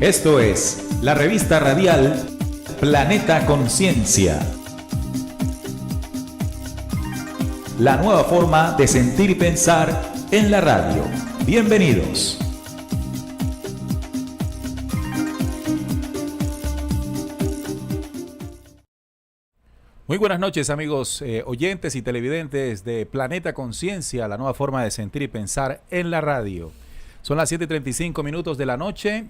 Esto es la revista radial Planeta Conciencia. La nueva forma de sentir y pensar en la radio. Bienvenidos. Muy buenas noches, amigos oyentes y televidentes de Planeta Conciencia, la nueva forma de sentir y pensar en la radio. Son las 7:35 minutos de la noche,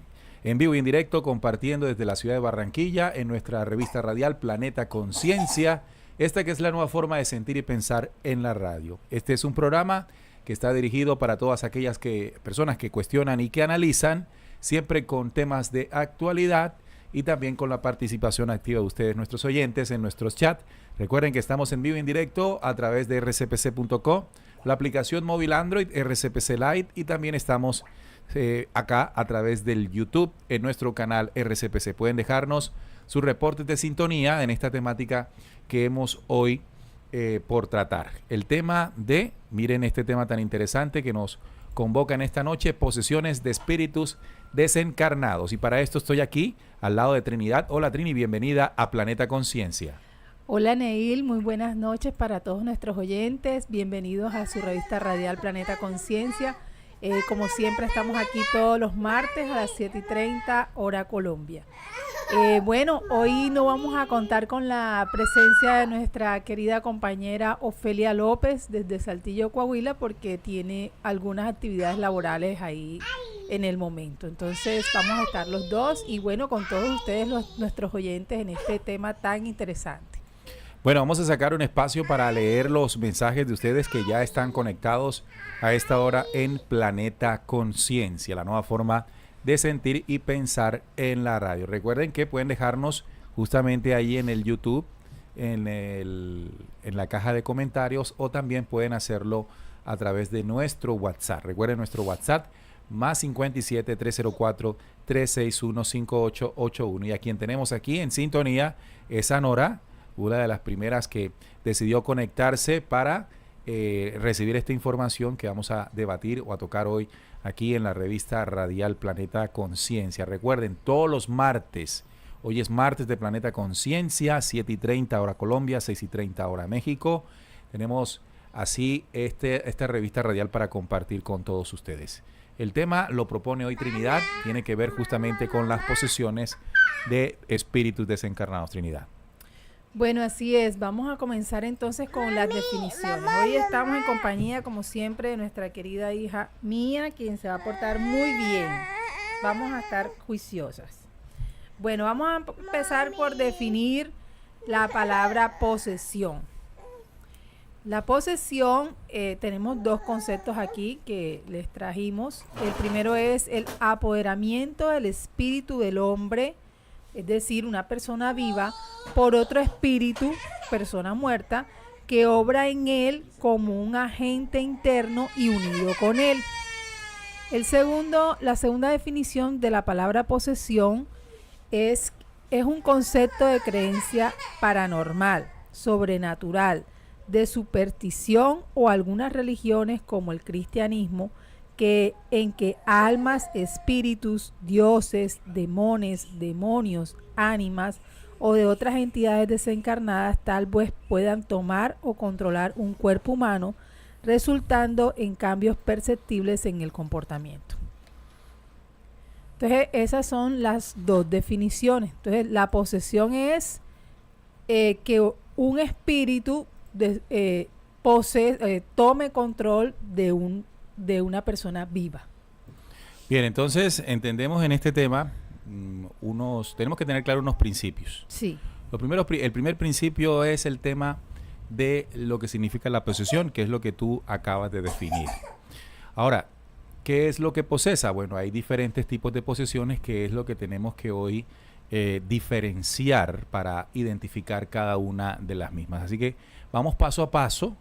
en vivo y en directo, compartiendo desde la ciudad de Barranquilla en nuestra revista radial Planeta Conciencia, esta que es la nueva forma de sentir y pensar en la radio. Este es un programa que está dirigido para todas aquellas personas que cuestionan y que analizan, siempre con temas de actualidad, y también con la participación activa de ustedes, nuestros oyentes, en nuestros chats. Recuerden que estamos en vivo y en directo a través de rcpc.co, la aplicación móvil Android RCPC Lite, y también estamos acá a través del YouTube en nuestro canal RCPC. Pueden dejarnos sus reportes de sintonía en esta temática que hemos hoy por tratar. El tema miren este tema tan interesante que nos convoca en esta noche: posesiones de espíritus desencarnados. Y para esto estoy aquí al lado de Trinidad. Hola Trini, bienvenida a Planeta Conciencia. Hola Neil, muy buenas noches para todos nuestros oyentes. Bienvenidos a su revista radial Planeta Conciencia. Como siempre estamos aquí todos los martes a las 7:30 hora Colombia. Bueno, hoy no vamos a contar con la presencia de nuestra querida compañera Ofelia López desde Saltillo, Coahuila, porque tiene algunas actividades laborales ahí en el momento. Entonces vamos a estar los dos y bueno, con todos ustedes nuestros oyentes en este tema tan interesante. Bueno, vamos a sacar un espacio para leer los mensajes de ustedes que ya están conectados a esta hora en Planeta Conciencia, la nueva forma de sentir y pensar en la radio. Recuerden que pueden dejarnos justamente ahí en el YouTube, en la caja de comentarios, o también pueden hacerlo a través de nuestro WhatsApp. Recuerden nuestro WhatsApp, más 57 304 361 5881. Y a quien tenemos aquí en sintonía es a Nora, una de las primeras que decidió conectarse para recibir esta información que vamos a debatir o a tocar hoy aquí en la revista radial Planeta Conciencia. Recuerden, todos los martes, hoy es martes de Planeta Conciencia, 7:30 hora Colombia, 6:30 hora México. Tenemos así esta revista radial para compartir con todos ustedes. El tema lo propone hoy Trinidad, tiene que ver justamente con las posesiones de espíritus desencarnados. Trinidad. Bueno, así es. Vamos a comenzar entonces con las definiciones. Hoy estamos en compañía, como siempre, de nuestra querida hija Mía, quien se va a portar muy bien. Vamos a estar juiciosas. Bueno, vamos a empezar por definir la palabra posesión. La posesión, tenemos dos conceptos aquí que les trajimos. El primero es el apoderamiento del espíritu del hombre, es decir, una persona viva, por otro espíritu, persona muerta, que obra en él como un agente interno y unido con él. La segunda definición de la palabra posesión es un concepto de creencia paranormal, sobrenatural, de superstición o algunas religiones como el cristianismo, en que almas, espíritus, dioses, demonios, ánimas o de otras entidades desencarnadas tal vez puedan tomar o controlar un cuerpo humano, resultando en cambios perceptibles en el comportamiento. Entonces, esas son las dos definiciones. Entonces, la posesión es que un espíritu tome control de una persona viva. Bien, entonces entendemos en este tema tenemos que tener claro unos principios. Sí. El primer principio es el tema de lo que significa la posesión, que es lo que tú acabas de definir. Ahora, ¿qué es lo que posesa? Bueno, hay diferentes tipos de posesiones, que es lo que tenemos que hoy diferenciar para identificar cada una de las mismas. Así que vamos paso a paso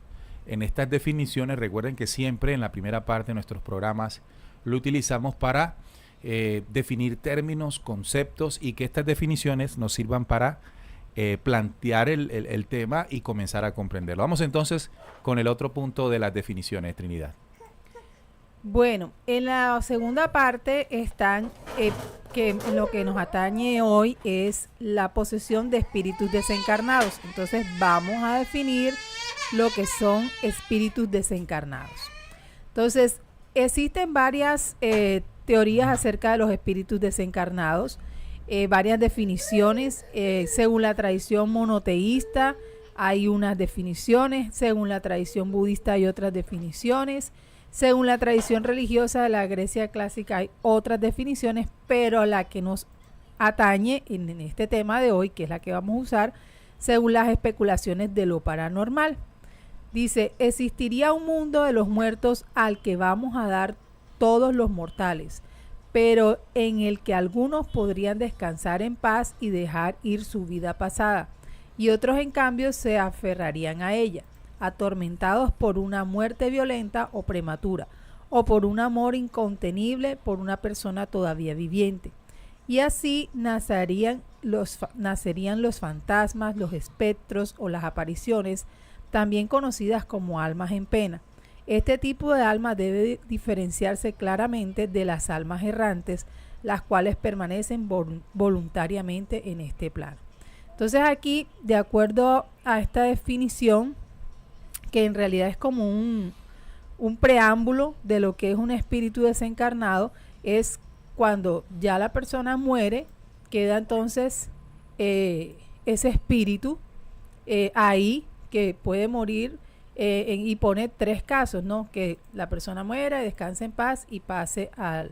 en estas definiciones. Recuerden que siempre en la primera parte de nuestros programas lo utilizamos para definir términos, conceptos, y que estas definiciones nos sirvan para plantear el tema y comenzar a comprenderlo. Vamos entonces con el otro punto de las definiciones, Trinidad. Bueno, en la segunda parte están, que lo que nos atañe hoy es la posesión de espíritus desencarnados. Entonces vamos a definir lo que son espíritus desencarnados. Entonces, existen varias teorías acerca de los espíritus desencarnados, varias definiciones. Según la tradición monoteísta hay unas definiciones, según la tradición budista hay otras definiciones, según la tradición religiosa de la Grecia clásica hay otras definiciones, pero la que nos atañe en este tema de hoy, que es la que vamos a usar, según las especulaciones de lo paranormal. Dice, existiría un mundo de los muertos al que vamos a dar todos los mortales, pero en el que algunos podrían descansar en paz y dejar ir su vida pasada, y otros en cambio se aferrarían a ella, atormentados por una muerte violenta o prematura, o por un amor incontenible por una persona todavía viviente. Y así nacerían los fantasmas, los espectros o las apariciones, también conocidas como almas en pena. Este tipo de alma debe diferenciarse claramente de las almas errantes, las cuales permanecen voluntariamente en este plano. Entonces aquí, de acuerdo a esta definición, que en realidad es como un preámbulo de lo que es un espíritu desencarnado, es cuando ya la persona muere, queda entonces ese espíritu ahí, que puede morir, y pone 3 casos, ¿no? Que la persona muera, descanse en paz y pase a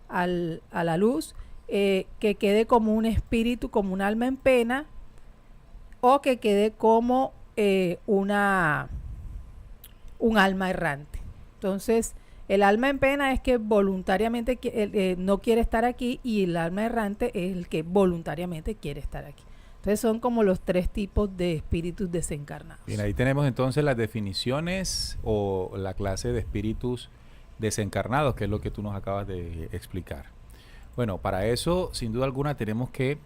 la luz, que quede como un espíritu, como un alma en pena, o que quede como un alma errante. Entonces, el alma en pena es que voluntariamente no quiere estar aquí, y el alma errante es el que voluntariamente quiere estar aquí. Entonces son como los 3 tipos de espíritus desencarnados. Bien, ahí tenemos entonces las definiciones o la clase de espíritus desencarnados, que es lo que tú nos acabas de explicar. Bueno, para eso, sin duda alguna, tenemos que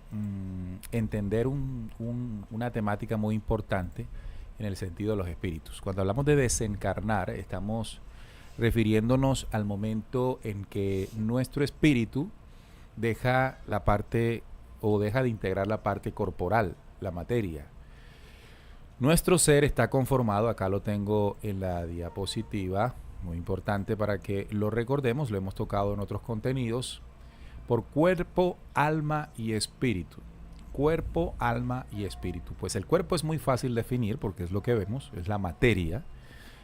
entender una temática muy importante en el sentido de los espíritus. Cuando hablamos de desencarnar, estamos refiriéndonos al momento en que nuestro espíritu deja la parte o deja de integrar la parte corporal, la materia. Nuestro ser está conformado, acá lo tengo en la diapositiva, muy importante para que lo recordemos, lo hemos tocado en otros contenidos, por cuerpo, alma y espíritu. Cuerpo, alma y espíritu. Pues el cuerpo es muy fácil de definir porque es lo que vemos, es la materia,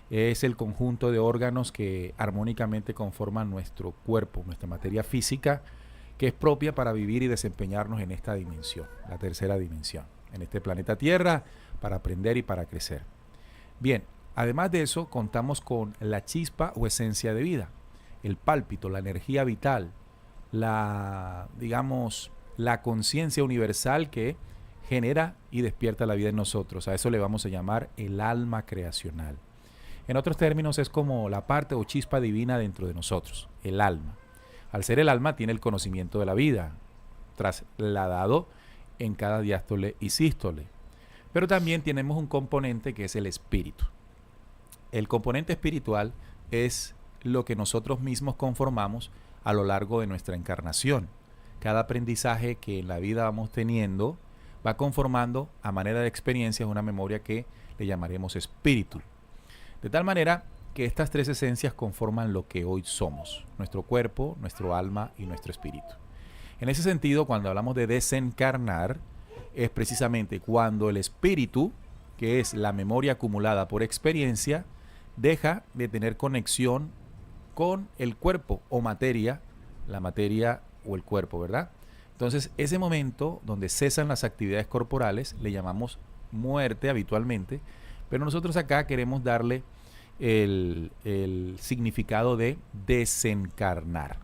es el conjunto de órganos que armónicamente conforman nuestro cuerpo, nuestra materia física, que es propia para vivir y desempeñarnos en esta dimensión, la tercera dimensión, en este planeta Tierra, para aprender y para crecer. Bien, además de eso, contamos con la chispa o esencia de vida, el pálpito, la energía vital, la conciencia universal que genera y despierta la vida en nosotros. A eso le vamos a llamar el alma creacional. En otros términos, es como la parte o chispa divina dentro de nosotros, el alma. Al ser el alma, tiene el conocimiento de la vida, trasladado en cada diástole y sístole. Pero también tenemos un componente que es el espíritu. El componente espiritual es lo que nosotros mismos conformamos a lo largo de nuestra encarnación. Cada aprendizaje que en la vida vamos teniendo va conformando a manera de experiencias una memoria que le llamaremos espíritu. De tal manera que estas 3 esencias conforman lo que hoy somos, nuestro cuerpo, nuestro alma y nuestro espíritu. En ese sentido, cuando hablamos de desencarnar, es precisamente cuando el espíritu, que es la memoria acumulada por experiencia, deja de tener conexión con el cuerpo o materia, la materia o el cuerpo, ¿verdad? Entonces, ese momento donde cesan las actividades corporales le llamamos muerte habitualmente, pero nosotros acá queremos darle el significado de desencarnar.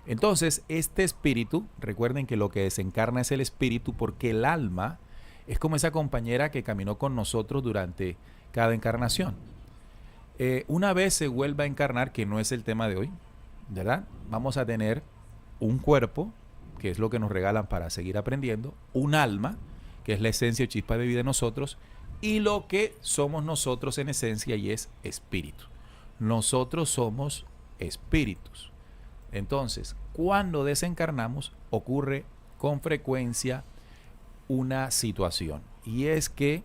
Entonces, este espíritu, recuerden que lo que desencarna es el espíritu, porque el alma es como esa compañera que caminó con nosotros durante cada encarnación. Una vez se vuelva a encarnar, que no es el tema de hoy, ¿verdad? Vamos a tener un cuerpo, que es lo que nos regalan para seguir aprendiendo, un alma, que es la esencia o chispa de vida de nosotros, y lo que somos nosotros en esencia, y es espíritu. Nosotros somos espíritus. Entonces, cuando desencarnamos, ocurre con frecuencia una situación, y es que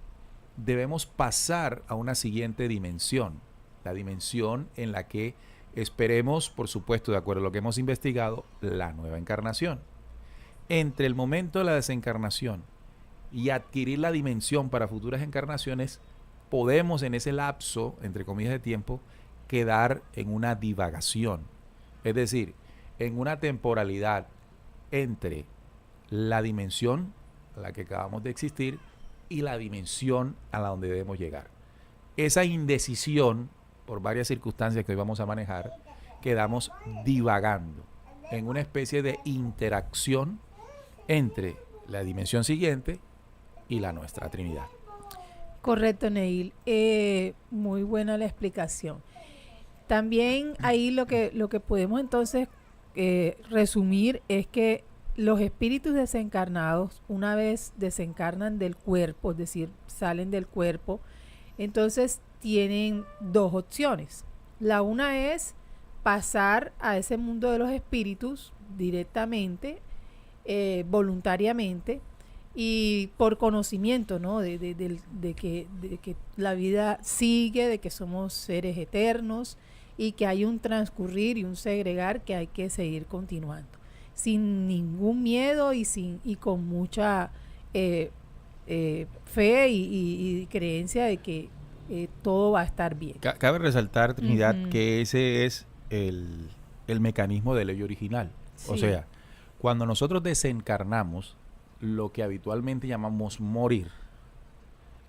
debemos pasar a una siguiente dimensión, la dimensión en la que esperemos, por supuesto, de acuerdo a lo que hemos investigado, la nueva encarnación. Entre el momento de la desencarnación y adquirir la dimensión para futuras encarnaciones, podemos en ese lapso, entre comillas de tiempo, quedar en una divagación. Es decir, en una temporalidad entre la dimensión a la que acabamos de existir y la dimensión a la donde debemos llegar. Esa indecisión, por varias circunstancias que hoy vamos a manejar, quedamos divagando en una especie de interacción entre la dimensión siguiente y la nuestra Trinidad. Correcto, Neil. Muy buena la explicación. También ahí lo que podemos entonces resumir es que los espíritus desencarnados, una vez desencarnan del cuerpo, es decir, salen del cuerpo, entonces tienen dos opciones. La una es pasar a ese mundo de los espíritus directamente, voluntariamente, y por conocimiento, ¿no? de que la vida sigue, de que somos seres eternos y que hay un transcurrir y un segregar que hay que seguir continuando, sin ningún miedo y con mucha fe y creencia de que todo va a estar bien. Cabe resaltar, Trinidad, que ese es el mecanismo de ley original. Sí. O sea, cuando nosotros desencarnamos, lo que habitualmente llamamos morir,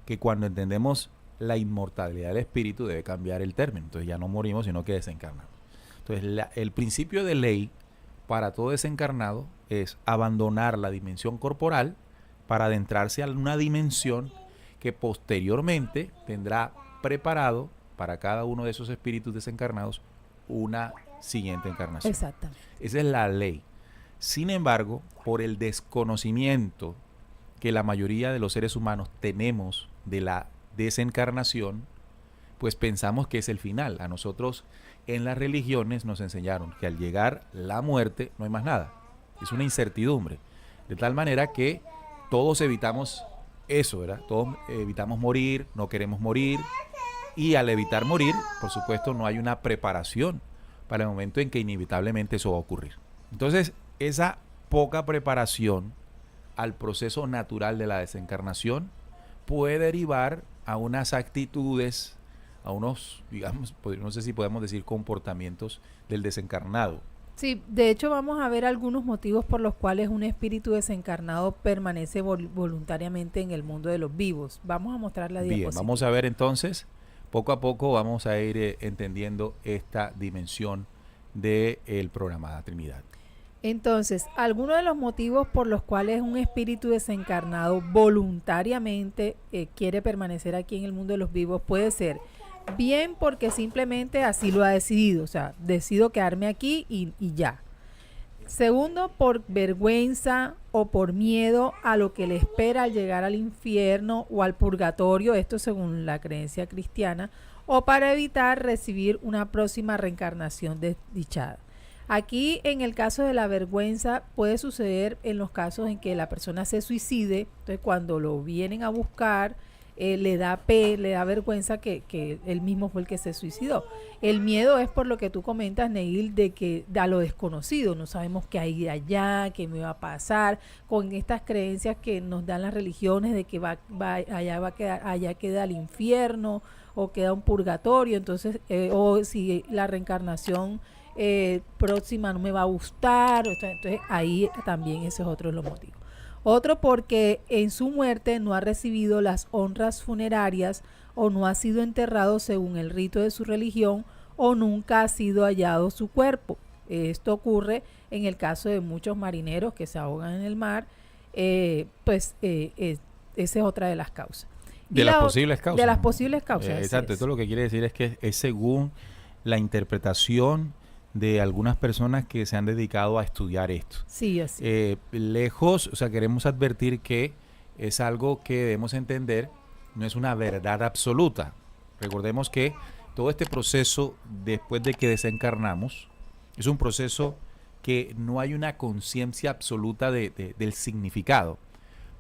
que cuando entendemos la inmortalidad del espíritu debe cambiar el término. Entonces ya no morimos, sino que desencarnamos. Entonces el principio de ley para todo desencarnado es abandonar la dimensión corporal para adentrarse a una dimensión que posteriormente tendrá preparado para cada uno de esos espíritus desencarnados una siguiente encarnación. Exactamente. Esa es la ley. Sin embargo, por el desconocimiento que la mayoría de los seres humanos tenemos de la desencarnación, pues pensamos que es el final. A nosotros en las religiones nos enseñaron que al llegar la muerte no hay más nada. Es una incertidumbre. De tal manera que todos evitamos eso, ¿verdad? Todos evitamos morir, no queremos morir. Y al evitar morir, por supuesto, no hay una preparación para el momento en que inevitablemente eso va a ocurrir. Entonces, esa poca preparación al proceso natural de la desencarnación puede derivar a unas actitudes, a unos, digamos, no sé si podemos decir comportamientos del desencarnado. Sí, de hecho vamos a ver algunos motivos por los cuales un espíritu desencarnado permanece voluntariamente en el mundo de los vivos. Vamos a mostrar la diapositiva. Bien, vamos a ver entonces, poco a poco vamos a ir entendiendo esta dimensión del programa Trinidad. Entonces, algunos de los motivos por los cuales un espíritu desencarnado voluntariamente quiere permanecer aquí en el mundo de los vivos puede ser bien porque simplemente así lo ha decidido, o sea, decido quedarme aquí y ya. Segundo, por vergüenza o por miedo a lo que le espera al llegar al infierno o al purgatorio, esto según la creencia cristiana, o para evitar recibir una próxima reencarnación desdichada. Aquí, en el caso de la vergüenza, puede suceder en los casos en que la persona se suicide. Entonces, cuando lo vienen a buscar, le da vergüenza que él mismo fue el que se suicidó. El miedo es por lo que tú comentas, Neil, de que a lo desconocido, no sabemos qué hay allá, qué me va a pasar, con estas creencias que nos dan las religiones de que allá queda el infierno o queda un purgatorio, entonces, o si la reencarnación próxima no me va a gustar, entonces ahí también ese es otro de los motivos. Otro porque en su muerte no ha recibido las honras funerarias o no ha sido enterrado según el rito de su religión o nunca ha sido hallado su cuerpo. Esto ocurre en el caso de muchos marineros que se ahogan en el mar, esa es otra de las causas. De las posibles causas. De las posibles causas. Exacto, esto lo que quiere decir es que es según la interpretación de algunas personas que se han dedicado a estudiar esto. Sí, así. Lejos, o sea, queremos advertir que es algo que debemos entender, no es una verdad absoluta. Recordemos que todo este proceso después de que desencarnamos es un proceso que no hay una conciencia absoluta del significado,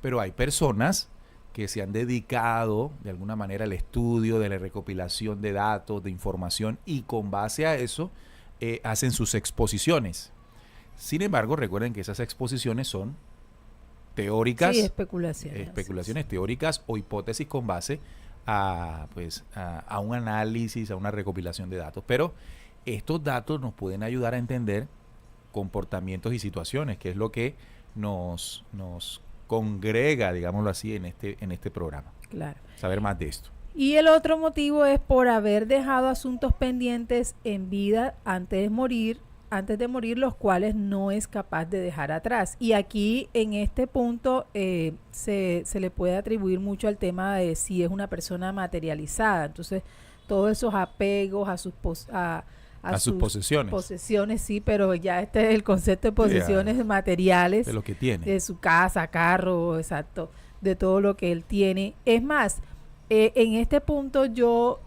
pero hay personas que se han dedicado de alguna manera al estudio, de la recopilación de datos, de información, y con base a eso hacen sus exposiciones. Sin embargo, recuerden que esas exposiciones son teóricas, sí, especulaciones teóricas o hipótesis con base a un análisis, a una recopilación de datos. Pero estos datos nos pueden ayudar a entender comportamientos y situaciones, que es lo que nos congrega, digámoslo así, en este programa. Claro. Saber más de esto. Y el otro motivo es por haber dejado asuntos pendientes en vida antes de morir, los cuales no es capaz de dejar atrás. Y aquí, en este punto, se le puede atribuir mucho al tema de si es una persona materializada. Entonces, todos esos apegos a sus posesiones, sí, pero ya este es el concepto de posesiones materiales, de lo que tiene, de su casa, carro, exacto, de todo lo que él tiene. Es más, en este punto yo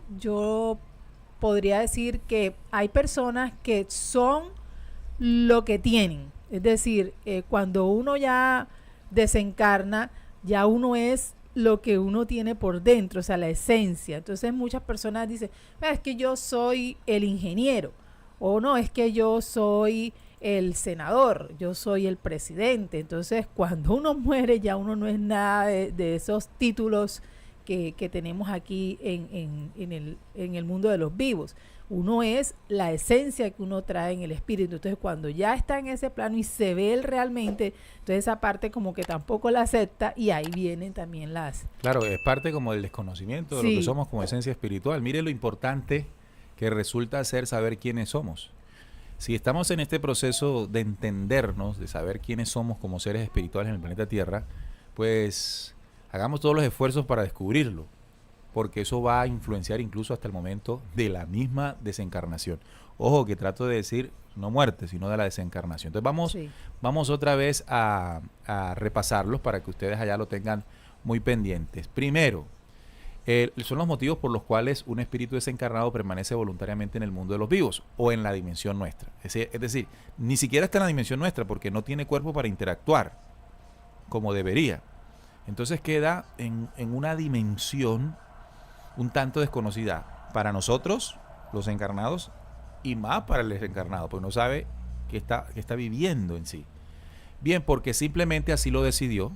podría decir que hay personas que son lo que tienen, es decir, cuando uno ya desencarna, ya uno es lo que uno tiene por dentro, o sea, la esencia. Entonces muchas personas dicen, es que yo soy el ingeniero, o no, es que yo soy el senador, yo soy el presidente. Entonces cuando uno muere ya uno no es nada de esos títulos que tenemos aquí en el mundo de los vivos. Uno es la esencia que uno trae en el espíritu. Entonces cuando ya está en ese plano y se ve él realmente, entonces esa parte como que tampoco la acepta, y ahí vienen también las... Claro, es parte como del desconocimiento de lo que somos como esencia espiritual. Mire lo importante que resulta ser saber quiénes somos. Si estamos en este proceso de entendernos, de saber quiénes somos como seres espirituales en el planeta Tierra, pues hagamos todos los esfuerzos para descubrirlo, porque eso va a influenciar incluso hasta el momento de la misma desencarnación. Ojo, que trato de decir no muerte, sino de la desencarnación. Entonces vamos otra vez a repasarlos para que ustedes allá lo tengan muy pendientes. Primero, son los motivos por los cuales un espíritu desencarnado permanece voluntariamente en el mundo de los vivos o en la dimensión nuestra. Es decir, ni siquiera está en la dimensión nuestra porque no tiene cuerpo para interactuar como debería. Entonces queda en una dimensión un tanto desconocida para nosotros, los encarnados, y más para el desencarnado, porque no sabe qué está viviendo en sí. Bien, porque simplemente así lo decidió.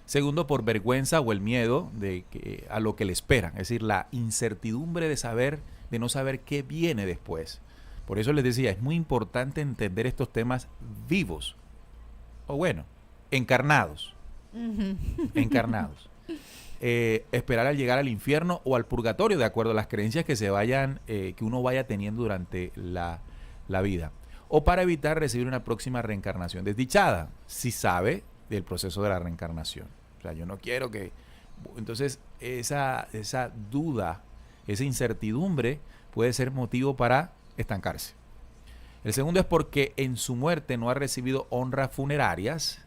Segundo, por vergüenza o el miedo a lo que le esperan, es decir, la incertidumbre de no saber qué viene después. Por eso les decía, es muy importante entender estos temas vivos, o bueno, encarnados. Encarnados. Esperar al llegar al infierno o al purgatorio, de acuerdo a las creencias que uno vaya teniendo durante la vida, o para evitar recibir una próxima reencarnación desdichada, si sabe del proceso de la reencarnación. O sea, yo no quiero que... Entonces, esa duda, esa incertidumbre puede ser motivo para estancarse. El segundo es porque en su muerte no ha recibido honras funerarias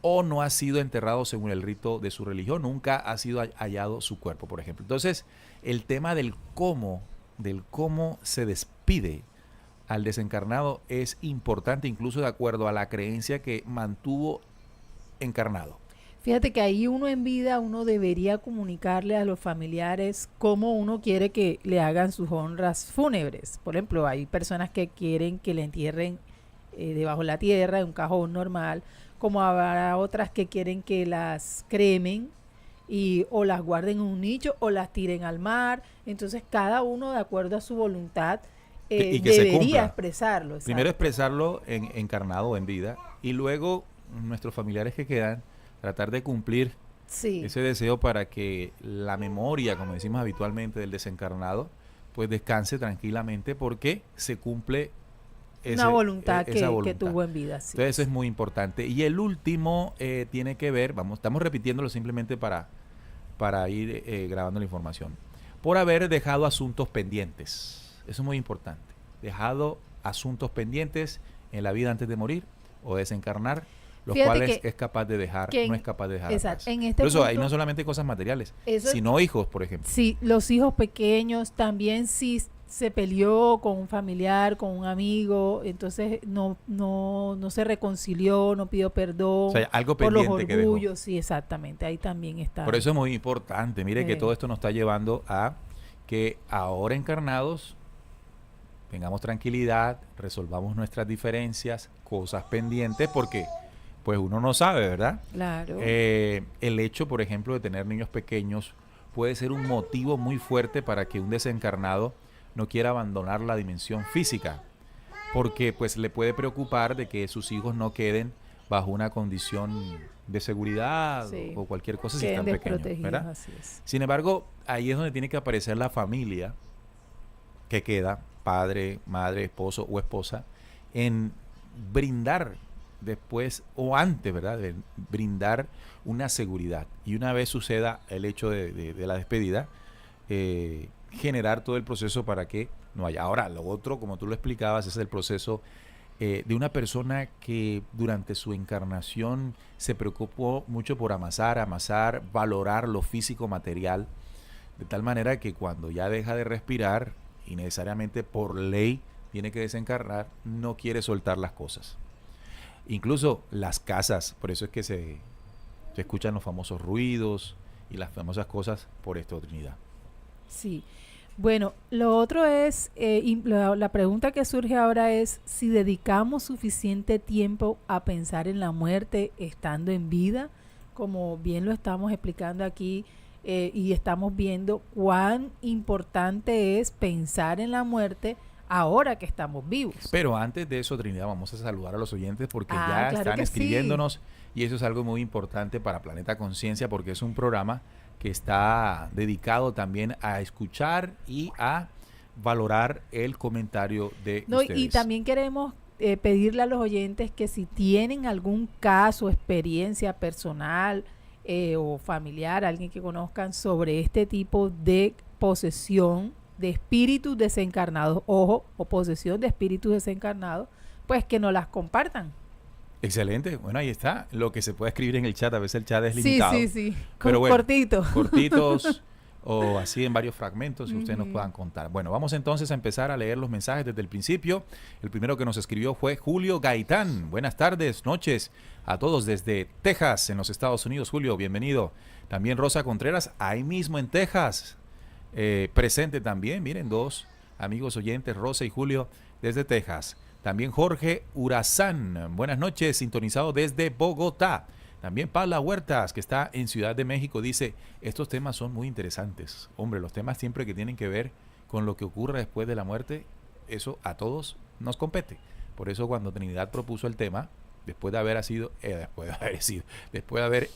o no ha sido enterrado según el rito de su religión, nunca ha sido hallado su cuerpo, por ejemplo. Entonces, el tema del cómo se despide al desencarnado es importante, incluso de acuerdo a la creencia que mantuvo encarnado. Fíjate que ahí uno en vida, uno debería comunicarle a los familiares cómo uno quiere que le hagan sus honras fúnebres. Por ejemplo, hay personas que quieren que le entierren debajo de la tierra, en un cajón normal, como habrá otras que quieren que las cremen o las guarden en un nicho o las tiren al mar. Entonces cada uno, de acuerdo a su voluntad, y que debería expresarlo. Exacto. Primero expresarlo encarnado o en vida, y luego nuestros familiares que quedan, tratar de cumplir ese deseo para que la memoria, como decimos habitualmente, del desencarnado, pues descanse tranquilamente porque se cumple una voluntad que tuvo en vida. Sí. Entonces eso es muy importante. Y el último tiene que ver, estamos repitiéndolo simplemente para ir grabando la información, por haber dejado asuntos pendientes. Eso es muy importante. Dejado asuntos pendientes en la vida antes de morir o desencarnar. los Fíjate cuales que- es capaz de dejar, que no es capaz de dejar exacto, atrás. en este Incluso ahí punto- no solamente cosas materiales, Eso es- sino hijos, por ejemplo. Sí, los hijos pequeños también, si se peleó con un familiar, con un amigo, entonces no se reconcilió, no pidió perdón O sea, algo por los pendiente que dejó. orgullos, sí, exactamente, ahí también está. Por eso es muy importante. Mire que Sí. todo esto nos está llevando a que ahora encarnados tengamos tranquilidad, resolvamos nuestras diferencias, cosas pendientes, porque pues uno no sabe, ¿verdad? Claro. El hecho, por ejemplo, de tener niños pequeños puede ser un motivo muy fuerte para que un desencarnado no quiera abandonar la dimensión física, porque pues le puede preocupar de que sus hijos no queden bajo una condición de seguridad Sí. o cualquier cosa si Queden están pequeños, desprotegidos, ¿verdad? así es. Sin embargo, ahí es donde tiene que aparecer la familia que queda, padre, madre, esposo o esposa, en brindar después o antes, ¿verdad? De brindar una seguridad. Y una vez suceda el hecho de la despedida, generar todo el proceso para que no haya. Ahora, lo otro, como tú lo explicabas, es el proceso de una persona que durante su encarnación se preocupó mucho por amasar, valorar lo físico material, de tal manera que cuando ya deja de respirar y necesariamente por ley tiene que desencarnar, no quiere soltar las cosas. Incluso las casas, por eso es que se escuchan los famosos ruidos y las famosas cosas por esto, Trinidad. Sí. Bueno, lo otro es, la pregunta que surge ahora es si dedicamos suficiente tiempo a pensar en la muerte estando en vida, como bien lo estamos explicando aquí, y estamos viendo cuán importante es pensar en la muerte ahora que estamos vivos. Pero antes de eso, Trinidad, vamos a saludar a los oyentes porque ya Claro están que escribiéndonos y eso es algo muy importante para Planeta Conciencia porque es un programa que está dedicado también a escuchar y a valorar el comentario de No, ustedes. y también queremos pedirle a los oyentes que si tienen algún caso, experiencia personal o familiar, alguien que conozcan sobre este tipo de posesión de espíritus desencarnados, ojo, o posesión de espíritus desencarnados, pues que nos las compartan. Excelente, bueno, ahí está. Lo que se puede escribir en el chat, a veces el chat es limitado. Sí. Pero bueno, Cortito. cortitos o así en varios fragmentos que ustedes nos Ujú. puedan contar. Bueno, vamos entonces a empezar a leer los mensajes desde el principio. El primero que nos escribió fue Julio Gaitán. Buenas tardes, noches a todos desde Texas, en los Estados Unidos. Julio, bienvenido. También Rosa Contreras, ahí mismo en Texas. Presente también, miren, dos amigos oyentes, Rosa y Julio, desde Texas. También Jorge Urazán, buenas noches, sintonizado desde Bogotá. También Paula Huertas, que está en Ciudad de México, dice, estos temas son muy interesantes. Hombre, los temas siempre que tienen que ver con lo que ocurre después de la muerte, eso a todos nos compete. Por eso cuando Trinidad propuso el tema, después de haber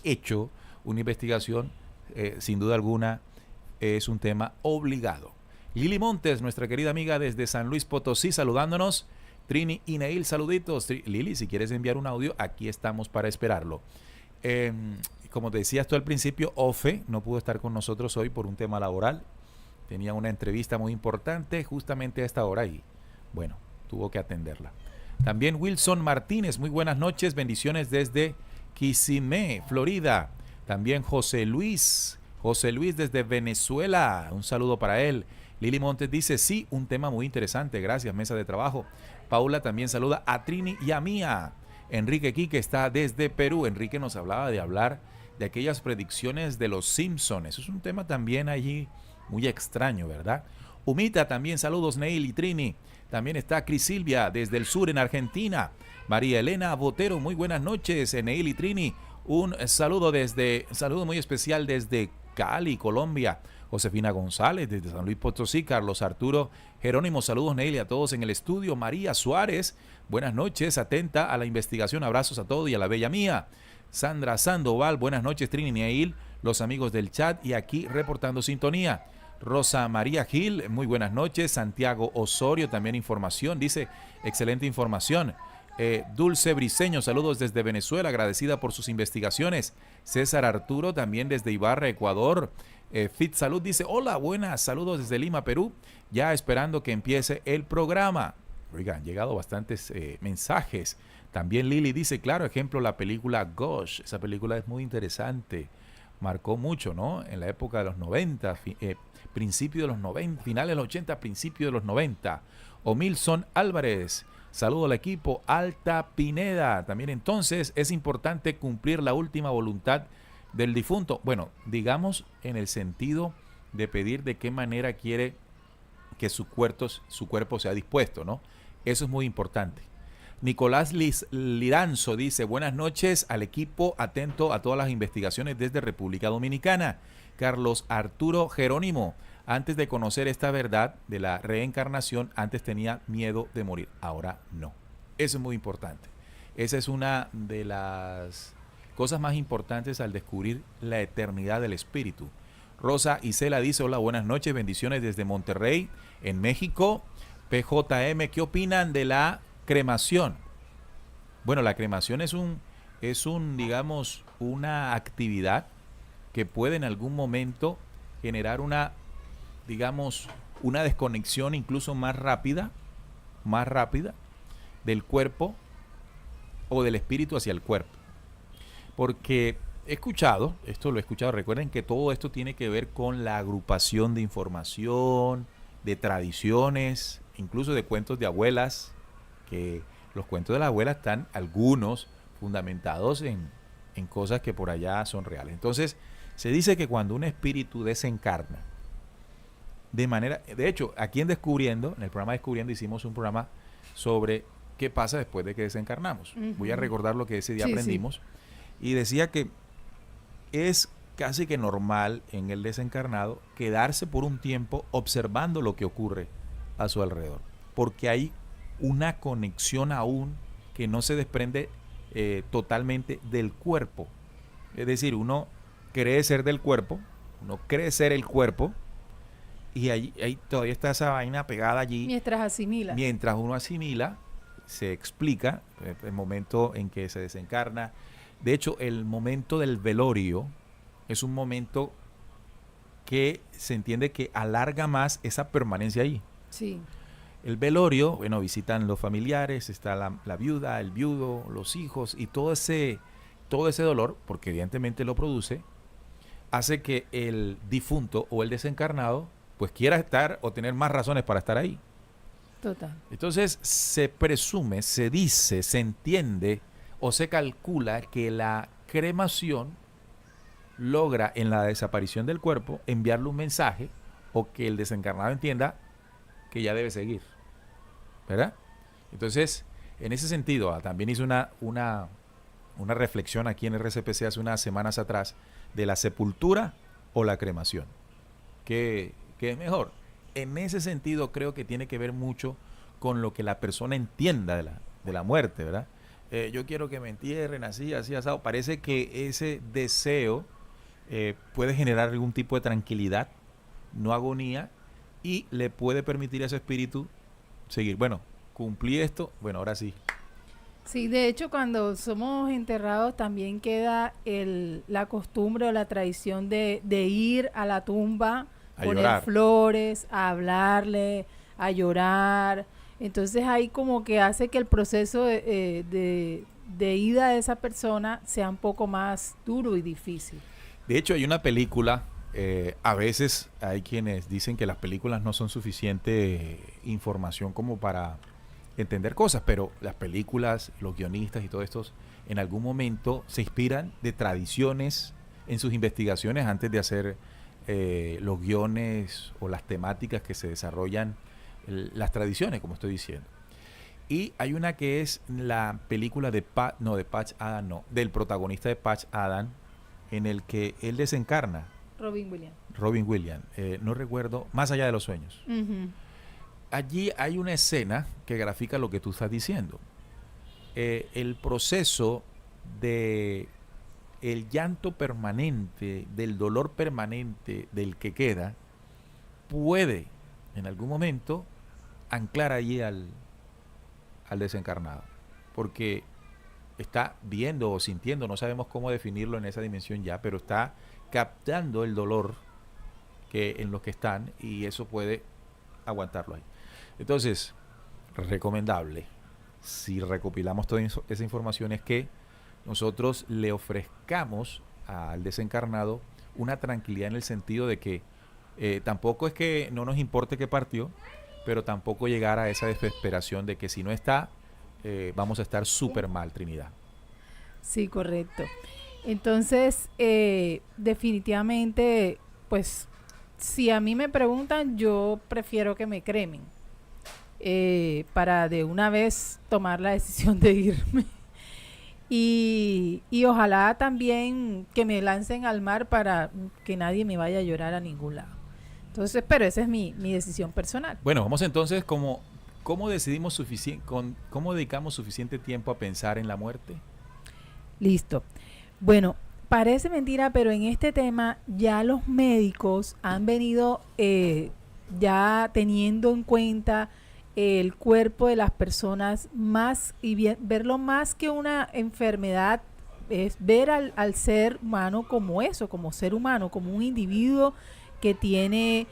hecho una investigación, sin duda alguna, es un tema obligado. Lili Montes, nuestra querida amiga desde San Luis Potosí, saludándonos. Trini y Neil, saluditos. Lili, si quieres enviar un audio, aquí estamos para esperarlo. Como te decías tú al principio, Ofe no pudo estar con nosotros hoy por un tema laboral. Tenía una entrevista muy importante justamente a esta hora y, bueno, tuvo que atenderla. También Wilson Martínez, muy buenas noches, bendiciones desde Kissimmee, Florida. También José Luis desde Venezuela, un saludo para él. Lili Montes dice, sí, un tema muy interesante, gracias, mesa de trabajo. Paula también saluda a Trini y a Mía. Enrique Quique está desde Perú. Enrique nos hablaba de aquellas predicciones de los Simpsons. Eso es un tema también allí muy extraño, ¿verdad? Humita también, saludos Neil y Trini. También está Cris Silvia desde el sur en Argentina. María Elena Botero, muy buenas noches, Neil y Trini. Un saludo muy especial desde Cali, Colombia. Josefina González desde San Luis Potosí, Carlos Arturo Jerónimo, saludos Neil y a todos en el estudio. María Suárez, buenas noches, atenta a la investigación, abrazos a todos y a la bella Mía. Sandra Sandoval, buenas noches Trini y Neil, los amigos del chat y aquí reportando sintonía. Rosa María Gil, muy buenas noches. Santiago Osorio, también información, dice, excelente información. Dulce Briceño, saludos desde Venezuela, agradecida por sus investigaciones. César Arturo, también desde Ibarra, Ecuador. Fit Salud dice, hola, buenas, saludos desde Lima, Perú, ya esperando que empiece el programa. Oigan, han llegado bastantes mensajes. También Lili dice, claro, ejemplo, la película Ghost. Esa película es muy interesante. Marcó mucho, ¿no? En la época de los 90, principio de los 90, finales de los 80, principio de los 90. Omilson Álvarez, saludo al equipo. Alta Pineda, también entonces es importante cumplir la última voluntad del difunto. Bueno, digamos en el sentido de pedir de qué manera quiere que su cuerpo sea dispuesto, ¿no? Eso es muy importante. Nicolás Liranzo dice, buenas noches al equipo, atento a todas las investigaciones desde República Dominicana. Carlos Arturo Jerónimo, antes de conocer esta verdad de la reencarnación, antes tenía miedo de morir, ahora no. Eso es muy importante. Esa es una de las cosas más importantes al descubrir la eternidad del espíritu. Rosa Isela dice, hola, buenas noches, bendiciones desde Monterrey, en México. PJM, ¿qué opinan de la cremación? Bueno, la cremación es digamos, una actividad que puede en algún momento generar digamos, una desconexión incluso más rápida del cuerpo o del espíritu hacia el cuerpo. Porque esto lo he escuchado, recuerden que todo esto tiene que ver con la agrupación de información, de tradiciones, incluso de cuentos de abuelas, que los cuentos de las abuelas están algunos fundamentados en cosas que por allá son reales. Entonces, se dice que cuando un espíritu desencarna, de hecho, aquí en Descubriendo, en el programa Descubriendo, hicimos un programa sobre qué pasa después de que desencarnamos. Voy a recordar lo que ese día aprendimos. Y decía que es casi que normal en el desencarnado quedarse por un tiempo observando lo que ocurre a su alrededor, porque hay una conexión aún que no se desprende totalmente del cuerpo. Es decir, uno cree ser del cuerpo, uno cree ser el cuerpo, y ahí todavía está esa vaina pegada allí. Mientras uno asimila, se explica el momento en que se desencarna. De hecho, el momento del velorio es un momento que se entiende que alarga más esa permanencia ahí. Sí. El velorio, bueno, visitan los familiares, está la viuda, el viudo, los hijos, y todo ese dolor, porque evidentemente lo produce, hace que el difunto o el desencarnado pues quiera estar o tener más razones para estar ahí. Total. Entonces se presume, se dice, se entiende o se calcula que la cremación logra en la desaparición del cuerpo enviarle un mensaje o que el desencarnado entienda que ya debe seguir, ¿verdad? Entonces, en ese sentido, también hice una reflexión aquí en RCPC hace unas semanas atrás de la sepultura o la cremación. ¿Qué es mejor? En ese sentido creo que tiene que ver mucho con lo que la persona entienda de la muerte, ¿verdad? Yo quiero que me entierren así, asado. Parece que ese deseo puede generar algún tipo de tranquilidad, no agonía, y le puede permitir a ese espíritu seguir. Bueno, cumplí esto, bueno, ahora sí. Sí, de hecho, cuando somos enterrados también queda la costumbre o la tradición de ir a la tumba, a poner llorar flores, a hablarle, a llorar. Entonces ahí como que hace que el proceso de ida de esa persona sea un poco más duro y difícil. De hecho, hay una película, a veces hay quienes dicen que las películas no son suficiente información como para entender cosas, pero las películas, los guionistas y todos estos, en algún momento se inspiran de tradiciones en sus investigaciones antes de hacer los guiones o las temáticas que se desarrollan, las tradiciones, como estoy diciendo. Y hay una que es la película del protagonista de Patch Adams, en el que él desencarna. Robin Williams. No recuerdo, Más allá de los sueños. Uh-huh. Allí hay una escena que grafica lo que tú estás diciendo. El proceso de el llanto permanente, del dolor permanente del que queda, puede en algún momento anclar allí al desencarnado, porque está viendo o sintiendo, no sabemos cómo definirlo en esa dimensión ya, pero está captando el dolor en los que están, y eso puede aguantarlo ahí. Entonces, recomendable, si recopilamos toda esa información, es que nosotros le ofrezcamos al desencarnado una tranquilidad en el sentido de que tampoco es que no nos importe que partió, pero tampoco llegar a esa desesperación de que si no está, vamos a estar súper mal, Trinidad. Sí, correcto. Entonces, definitivamente, pues, si a mí me preguntan, yo prefiero que me cremen para de una vez tomar la decisión de irme. Y ojalá también que me lancen al mar para que nadie me vaya a llorar a ningún lado. Entonces, pero esa es mi decisión personal. Bueno, vamos entonces, ¿cómo decidimos cómo dedicamos suficiente tiempo a pensar en la muerte? Listo. Bueno, parece mentira, pero en este tema ya los médicos han venido ya teniendo en cuenta el cuerpo de las personas más y verlo más que una enfermedad, es ver al ser humano como eso, como ser humano, como un individuo que tiene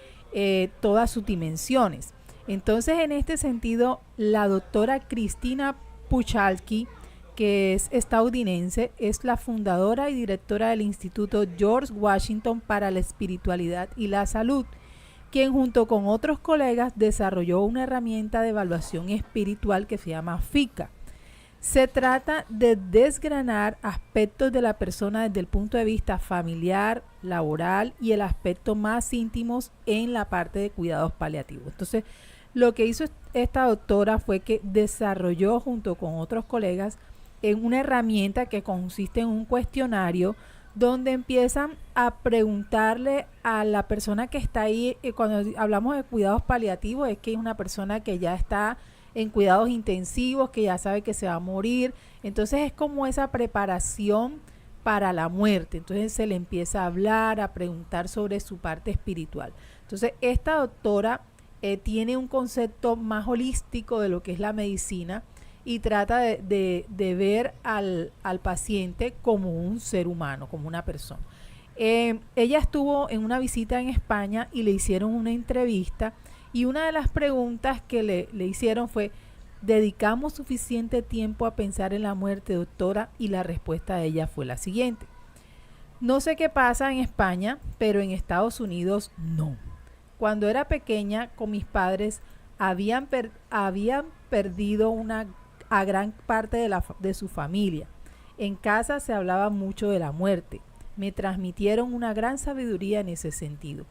todas sus dimensiones. Entonces, en este sentido, la doctora Cristina Puchalski, que es estadounidense, es la fundadora y directora del Instituto George Washington para la Espiritualidad y la Salud, quien junto con otros colegas desarrolló una herramienta de evaluación espiritual que se llama FICA. Se trata de desgranar aspectos de la persona desde el punto de vista familiar, laboral y el aspecto más íntimos en la parte de cuidados paliativos. Entonces, lo que hizo esta doctora fue que desarrolló junto con otros colegas en una herramienta que consiste en un cuestionario donde empiezan a preguntarle a la persona que está ahí, cuando hablamos de cuidados paliativos, es que es una persona que ya está en cuidados intensivos, que ya sabe que se va a morir. Entonces es como esa preparación para la muerte. Entonces se le empieza a hablar, a preguntar sobre su parte espiritual. Entonces esta doctora tiene un concepto más holístico de lo que es la medicina y trata de ver al paciente como un ser humano, como una persona. Ella estuvo en una visita en España y le hicieron una entrevista y una de las preguntas que le hicieron fue: ¿dedicamos suficiente tiempo a pensar en la muerte, doctora? Y la respuesta de ella fue la siguiente: no sé qué pasa en España, pero en Estados Unidos no. Cuando era pequeña con mis padres habían perdido a gran parte de su familia. En casa se hablaba mucho de la muerte. Me transmitieron una gran sabiduría en ese sentido,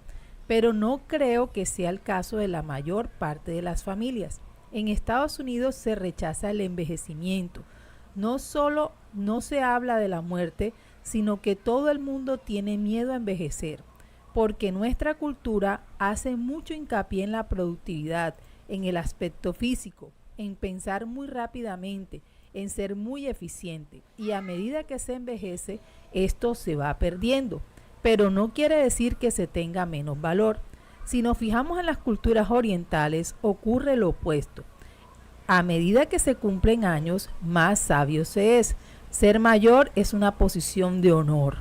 pero no creo que sea el caso de la mayor parte de las familias. En Estados Unidos se rechaza el envejecimiento. No solo no se habla de la muerte, sino que todo el mundo tiene miedo a envejecer, porque nuestra cultura hace mucho hincapié en la productividad, en el aspecto físico, en pensar muy rápidamente, en ser muy eficiente, y a medida que se envejece, esto se va perdiendo, pero no quiere decir que se tenga menos valor. Si nos fijamos en las culturas orientales, ocurre lo opuesto. A medida que se cumplen años, más sabio se es. Ser mayor es una posición de honor.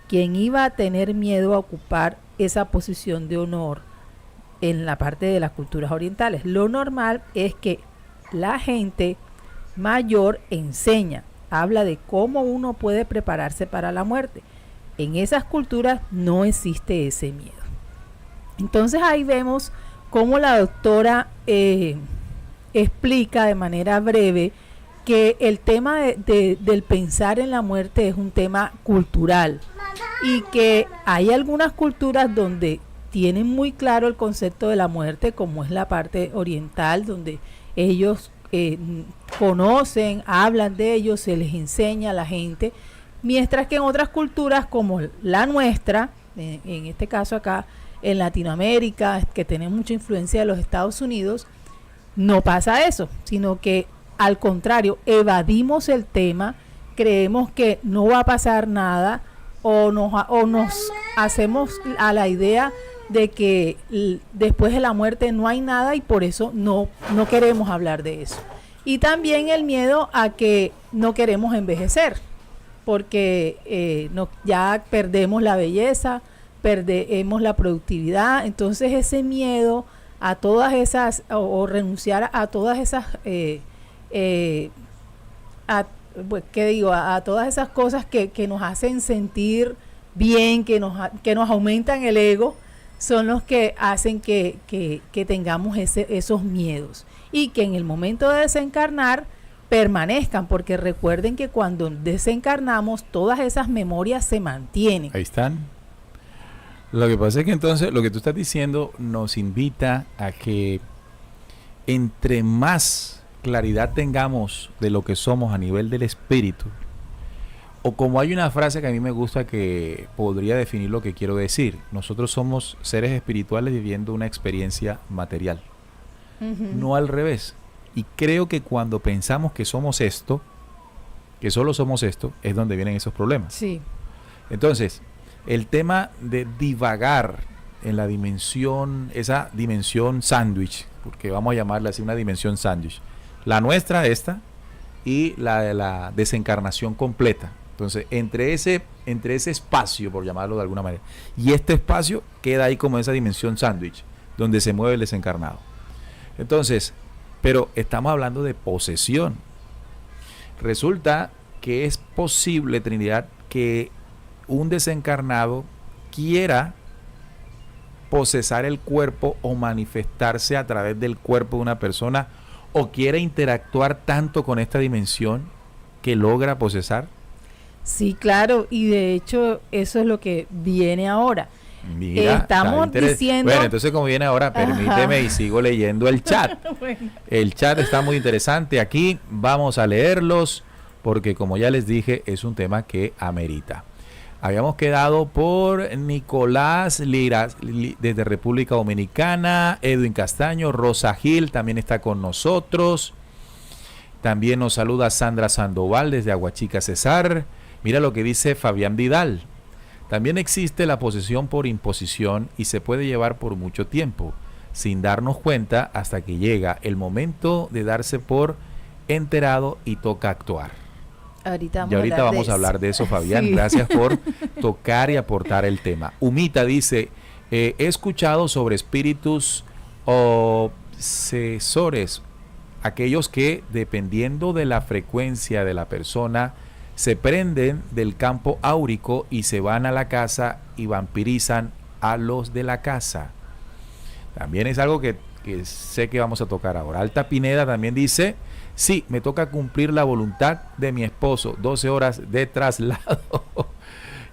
¿Quién iba a tener miedo a ocupar esa posición de honor en la parte de las culturas orientales? Lo normal es que la gente mayor enseña, habla de cómo uno puede prepararse para la muerte. En esas culturas no existe ese miedo. Entonces ahí vemos cómo la doctora explica de manera breve que el tema del pensar en la muerte es un tema cultural y que hay algunas culturas donde tienen muy claro el concepto de la muerte, como es la parte oriental, donde ellos conocen, hablan de ellos, se les enseña a la gente, mientras que en otras culturas como la nuestra, en este caso acá en Latinoamérica, que tenemos mucha influencia de los Estados Unidos, no pasa eso, sino que al contrario, evadimos el tema, creemos que no va a pasar nada o nos hacemos a la idea de que después de la muerte no hay nada y por eso no queremos hablar de eso. Y también el miedo a que no queremos envejecer, porque ya perdemos la belleza, perdemos la productividad. Entonces ese miedo a todas esas, o renunciar a todas esas ¿qué digo? A todas esas cosas que nos hacen sentir bien, que nos aumentan el ego, son los que hacen que tengamos esos miedos y que en el momento de desencarnar permanezcan, porque recuerden que cuando desencarnamos todas esas memorias se mantienen. Ahí están. Lo que pasa es que entonces lo que tú estás diciendo nos invita a que entre más claridad tengamos de lo que somos a nivel del espíritu, o como hay una frase que a mí me gusta que podría definir lo que quiero decir, nosotros somos seres espirituales viviendo una experiencia material, no al revés. Y creo que cuando pensamos que somos esto, que solo somos esto, es donde vienen esos problemas. Sí. Entonces, el tema de divagar en la dimensión, esa dimensión sándwich, porque vamos a llamarla así, una dimensión sándwich, la nuestra, esta, y la de la desencarnación completa. Entonces, entre ese espacio, por llamarlo de alguna manera, y este espacio queda ahí como esa dimensión sándwich, donde se mueve el desencarnado. Entonces, pero estamos hablando de posesión. Resulta que es posible, Trinidad, que un desencarnado quiera posesar el cuerpo o manifestarse a través del cuerpo de una persona, o quiera interactuar tanto con esta dimensión que logra posesar. Sí, claro, y de hecho eso es lo que viene ahora. Mira, estamos diciendo... Bueno, entonces como viene ahora, permíteme y sigo leyendo el chat. Bueno. El chat está muy interesante aquí, vamos a leerlos, porque como ya les dije, es un tema que amerita. Habíamos quedado por Nicolás Lira, desde República Dominicana, Edwin Castaño, Rosa Gil también está con nosotros. También nos saluda Sandra Sandoval desde Aguachica, Cesar. Mira lo que dice Fabián Vidal. También existe la posesión por imposición y se puede llevar por mucho tiempo, sin darnos cuenta hasta que llega el momento de darse por enterado y toca actuar. Ahorita vamos a hablar de eso, Fabián. Sí. Gracias por tocar y aportar el tema. Humita dice, he escuchado sobre espíritus obsesores, aquellos que dependiendo de la frecuencia de la persona se prenden del campo áurico y se van a la casa y vampirizan a los de la casa. También es algo que sé que vamos a tocar ahora. Alta Pineda también dice, sí, me toca cumplir la voluntad de mi esposo, 12 horas de traslado.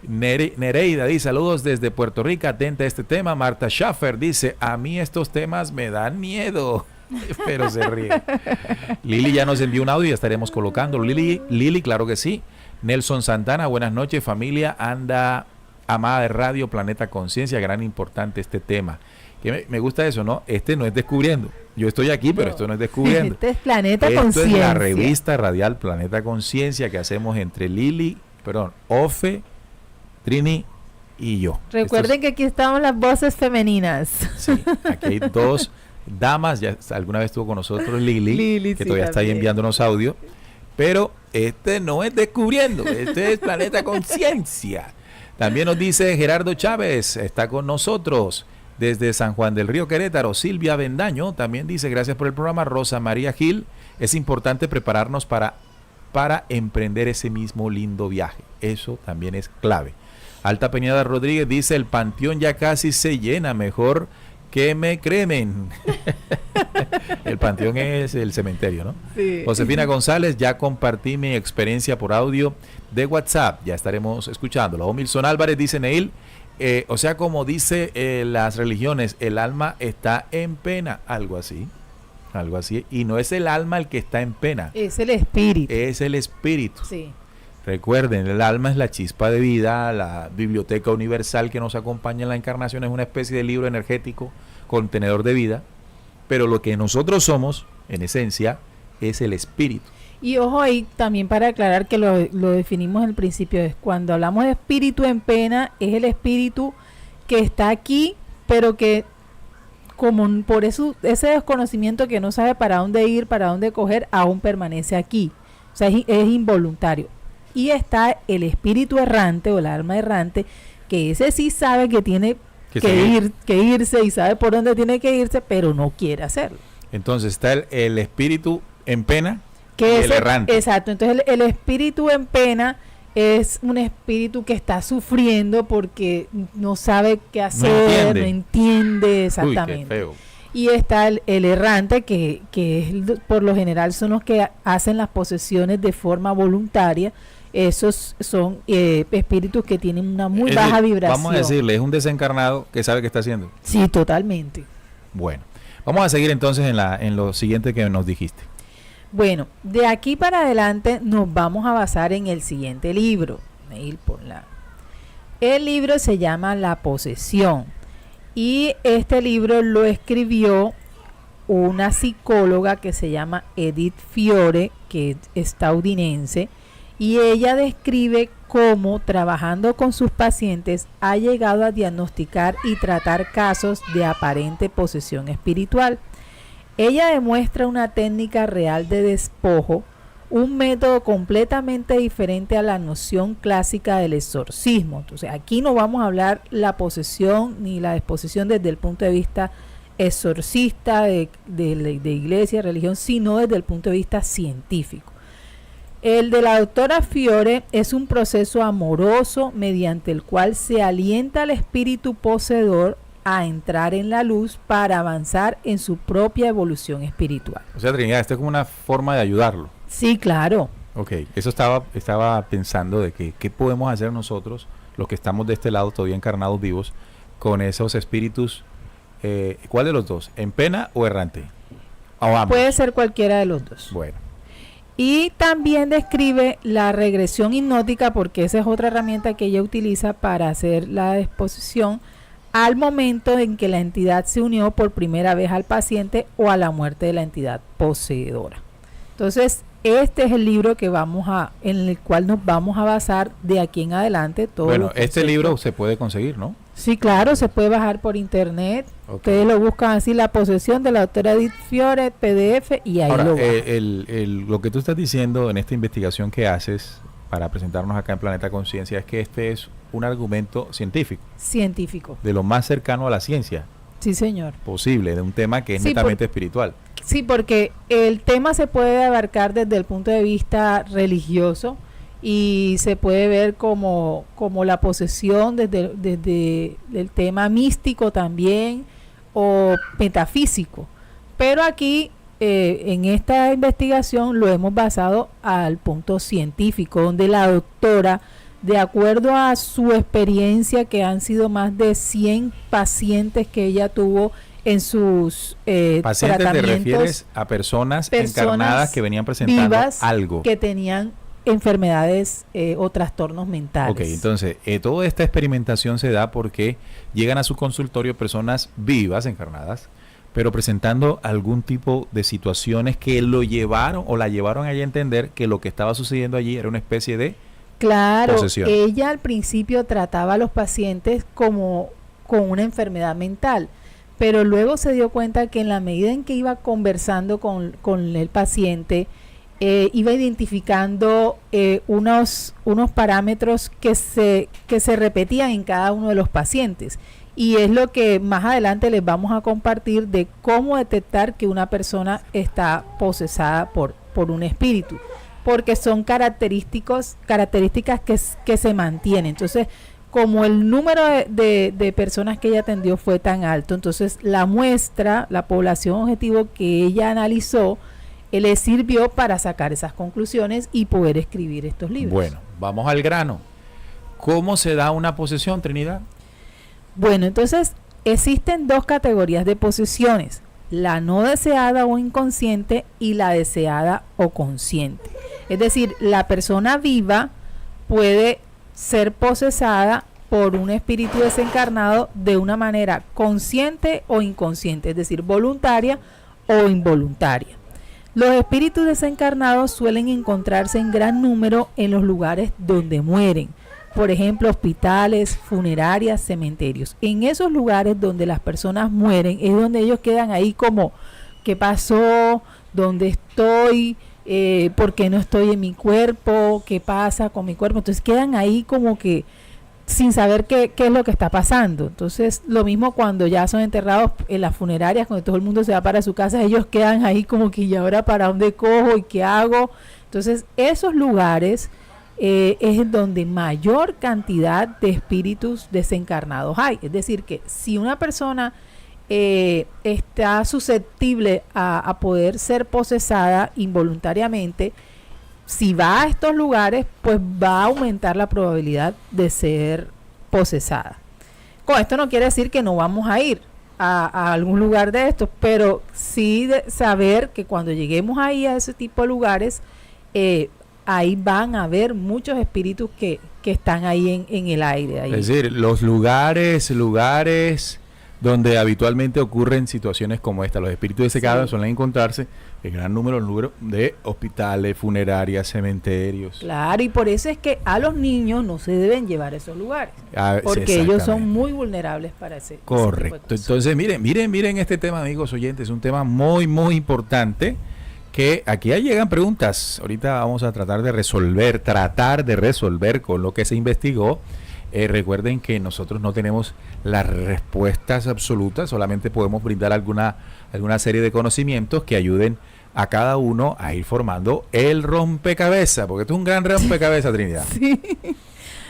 Nereida dice, saludos desde Puerto Rico, atenta a este tema. Marta Schaffer dice, a mí estos temas me dan miedo. Pero se ríe. Lili ya nos envió un audio y estaremos colocando. Lili, claro que sí. Nelson Santana, buenas noches familia, anda amada de Radio Planeta Conciencia, gran importante este tema. Que me gusta eso, ¿no? Este no es descubriendo. Yo estoy aquí, pero esto no es descubriendo. Este es Planeta Conciencia. Esto es la revista radial Planeta Conciencia que hacemos entre Ofe, Trini y yo. Recuerden que aquí estamos las voces femeninas. Sí, aquí hay dos damas, ya alguna vez estuvo con nosotros Lili, que todavía está ahí enviándonos audio, pero este no es descubriendo, este es Planeta Conciencia. También nos dice Gerardo Chávez, está con nosotros desde San Juan del Río, Querétaro. Silvia Bendaño también dice, gracias por el programa. Rosa María Gil, es importante prepararnos para emprender ese mismo lindo viaje, eso también es clave. Alta Peñada Rodríguez dice, el panteón ya casi se llena, mejor que me cremen. El panteón es el cementerio, ¿no? Sí. Josefina González, ya compartí mi experiencia por audio de WhatsApp, ya estaremos escuchándolo. Omilson Álvarez dice, Neil, o sea, como dice las religiones, el alma está en pena, algo así, y no es el alma el que está en pena, es el espíritu. Es el espíritu. Sí. Recuerden, el alma es la chispa de vida, la biblioteca universal que nos acompaña en la encarnación, es una especie de libro energético, contenedor de vida, pero lo que nosotros somos, en esencia, es el espíritu. Y ojo ahí también para aclarar que lo definimos en el principio, es cuando hablamos de espíritu en pena, es el espíritu que está aquí, pero que como por eso ese desconocimiento que no sabe para dónde ir, para dónde coger, aún permanece aquí. O sea, es involuntario. Y está el espíritu errante o el alma errante, que ese sí sabe que tiene que irse y sabe por dónde tiene que irse, pero no quiere hacerlo. Entonces está el espíritu en pena, Que el errante. Exacto, entonces el espíritu en pena es un espíritu que está sufriendo porque no sabe qué hacer, no entiende exactamente. Uy, qué feo. Y está el errante, que es, por lo general son los que hacen las posesiones de forma voluntaria. Esos son espíritus que tienen una muy baja vibración. Vamos a decirle, es un desencarnado que sabe qué está haciendo. Sí, totalmente. Bueno, vamos a seguir entonces en lo siguiente que nos dijiste. Bueno, de aquí para adelante nos vamos a basar en el siguiente libro. El libro se llama La Posesión y este libro lo escribió una psicóloga que se llama Edith Fiore, que es estadounidense, y ella describe cómo, trabajando con sus pacientes, ha llegado a diagnosticar y tratar casos de aparente posesión espiritual. Ella demuestra una técnica real de despojo, un método completamente diferente a la noción clásica del exorcismo. Entonces, aquí no vamos a hablar la posesión ni la desposesión desde el punto de vista exorcista de iglesia, religión, sino desde el punto de vista científico. El de la doctora Fiore es un proceso amoroso mediante el cual se alienta al espíritu poseedor a entrar en la luz para avanzar en su propia evolución espiritual. O sea, Trinidad, esto es como una forma de ayudarlo. Sí, claro. Ok, eso estaba pensando de que qué podemos hacer nosotros, los que estamos de este lado todavía encarnados vivos, con esos espíritus. ¿Cuál de los dos? ¿En pena o errante? Puede ser cualquiera de los dos. Bueno. Y también describe la regresión hipnótica, porque esa es otra herramienta que ella utiliza para hacer la disposición al momento en que la entidad se unió por primera vez al paciente o a la muerte de la entidad poseedora. Entonces, este es el libro en el cual nos vamos a basar de aquí en adelante. Bueno, este libro se puede conseguir, ¿no? Sí, claro, se puede bajar por internet. Okay. Ustedes lo buscan así, La Posesión, de la doctora Edith Fiore, PDF, y ahí lo bajan. Lo que tú estás diciendo en esta investigación que haces para presentarnos acá en Planeta Conciencia es que este es un argumento científico. Científico. De lo más cercano a la ciencia. Sí, señor. Posible, de un tema que es netamente espiritual. Sí, porque el tema se puede abarcar desde el punto de vista religioso y se puede ver como la posesión desde el tema místico también o metafísico. Pero aquí en esta investigación lo hemos basado al punto científico, donde la doctora, de acuerdo a su experiencia, que han sido más de 100 pacientes que ella tuvo en sus pacientes, ¿te refieres a personas encarnadas que venían presentando algo? Que tenían enfermedades o trastornos mentales. Ok, entonces toda esta experimentación se da porque llegan a su consultorio personas vivas, encarnadas, pero presentando algún tipo de situaciones que lo llevaron o la llevaron a entender que lo que estaba sucediendo allí era una especie de posesión. Ella al principio trataba a los pacientes como con una enfermedad mental, pero luego se dio cuenta que en la medida en que iba conversando con el paciente, iba identificando unos parámetros que se repetían en cada uno de los pacientes. Y es lo que más adelante les vamos a compartir de cómo detectar que una persona está posesada por un espíritu, porque son características que se mantienen. Entonces, como el número de personas que ella atendió fue tan alto, entonces la muestra, la población objetivo que ella analizó, le sirvió para sacar esas conclusiones y poder escribir estos libros. Bueno, vamos al grano. ¿Cómo se da una posesión, Trinidad? Bueno, entonces existen dos categorías de posesiones: la no deseada o inconsciente y la deseada o consciente. Es decir, la persona viva puede ser posesada por un espíritu desencarnado de una manera consciente o inconsciente, es decir, voluntaria o involuntaria. Los espíritus desencarnados suelen encontrarse en gran número en los lugares donde mueren, por ejemplo, hospitales, funerarias, cementerios. En esos lugares donde las personas mueren es donde ellos quedan ahí como, ¿qué pasó? ¿Dónde estoy? ¿Por qué no estoy en mi cuerpo? ¿Qué pasa con mi cuerpo? Entonces quedan ahí como que sin saber qué es lo que está pasando. Entonces, lo mismo cuando ya son enterrados en las funerarias, cuando todo el mundo se va para su casa, ellos quedan ahí como que, ¿y ahora para dónde cojo y qué hago? Entonces, esos lugares es donde mayor cantidad de espíritus desencarnados hay. Es decir, que si una persona está susceptible a poder ser posesada involuntariamente, si va a estos lugares, pues va a aumentar la probabilidad de ser posesada. Con esto no quiere decir que no vamos a ir a algún lugar de estos, pero sí de saber que cuando lleguemos ahí a ese tipo de lugares, ahí van a haber muchos espíritus que están ahí en el aire. Ahí. Es decir, los lugares donde habitualmente ocurren situaciones como esta, los espíritus desencarnados suelen encontrarse en gran número de hospitales, funerarias, cementerios. Claro, y por eso es que a los niños no se deben llevar a esos lugares, porque ellos son muy vulnerables para ese correcto. Entonces, miren este tema, amigos oyentes, es un tema muy, muy importante, que aquí llegan preguntas. Ahorita vamos a tratar de resolver con lo que se investigó. Recuerden que nosotros no tenemos las respuestas absolutas, solamente podemos brindar alguna serie de conocimientos que ayuden a cada uno a ir formando el rompecabezas, porque esto es un gran rompecabezas, Trinidad. Sí.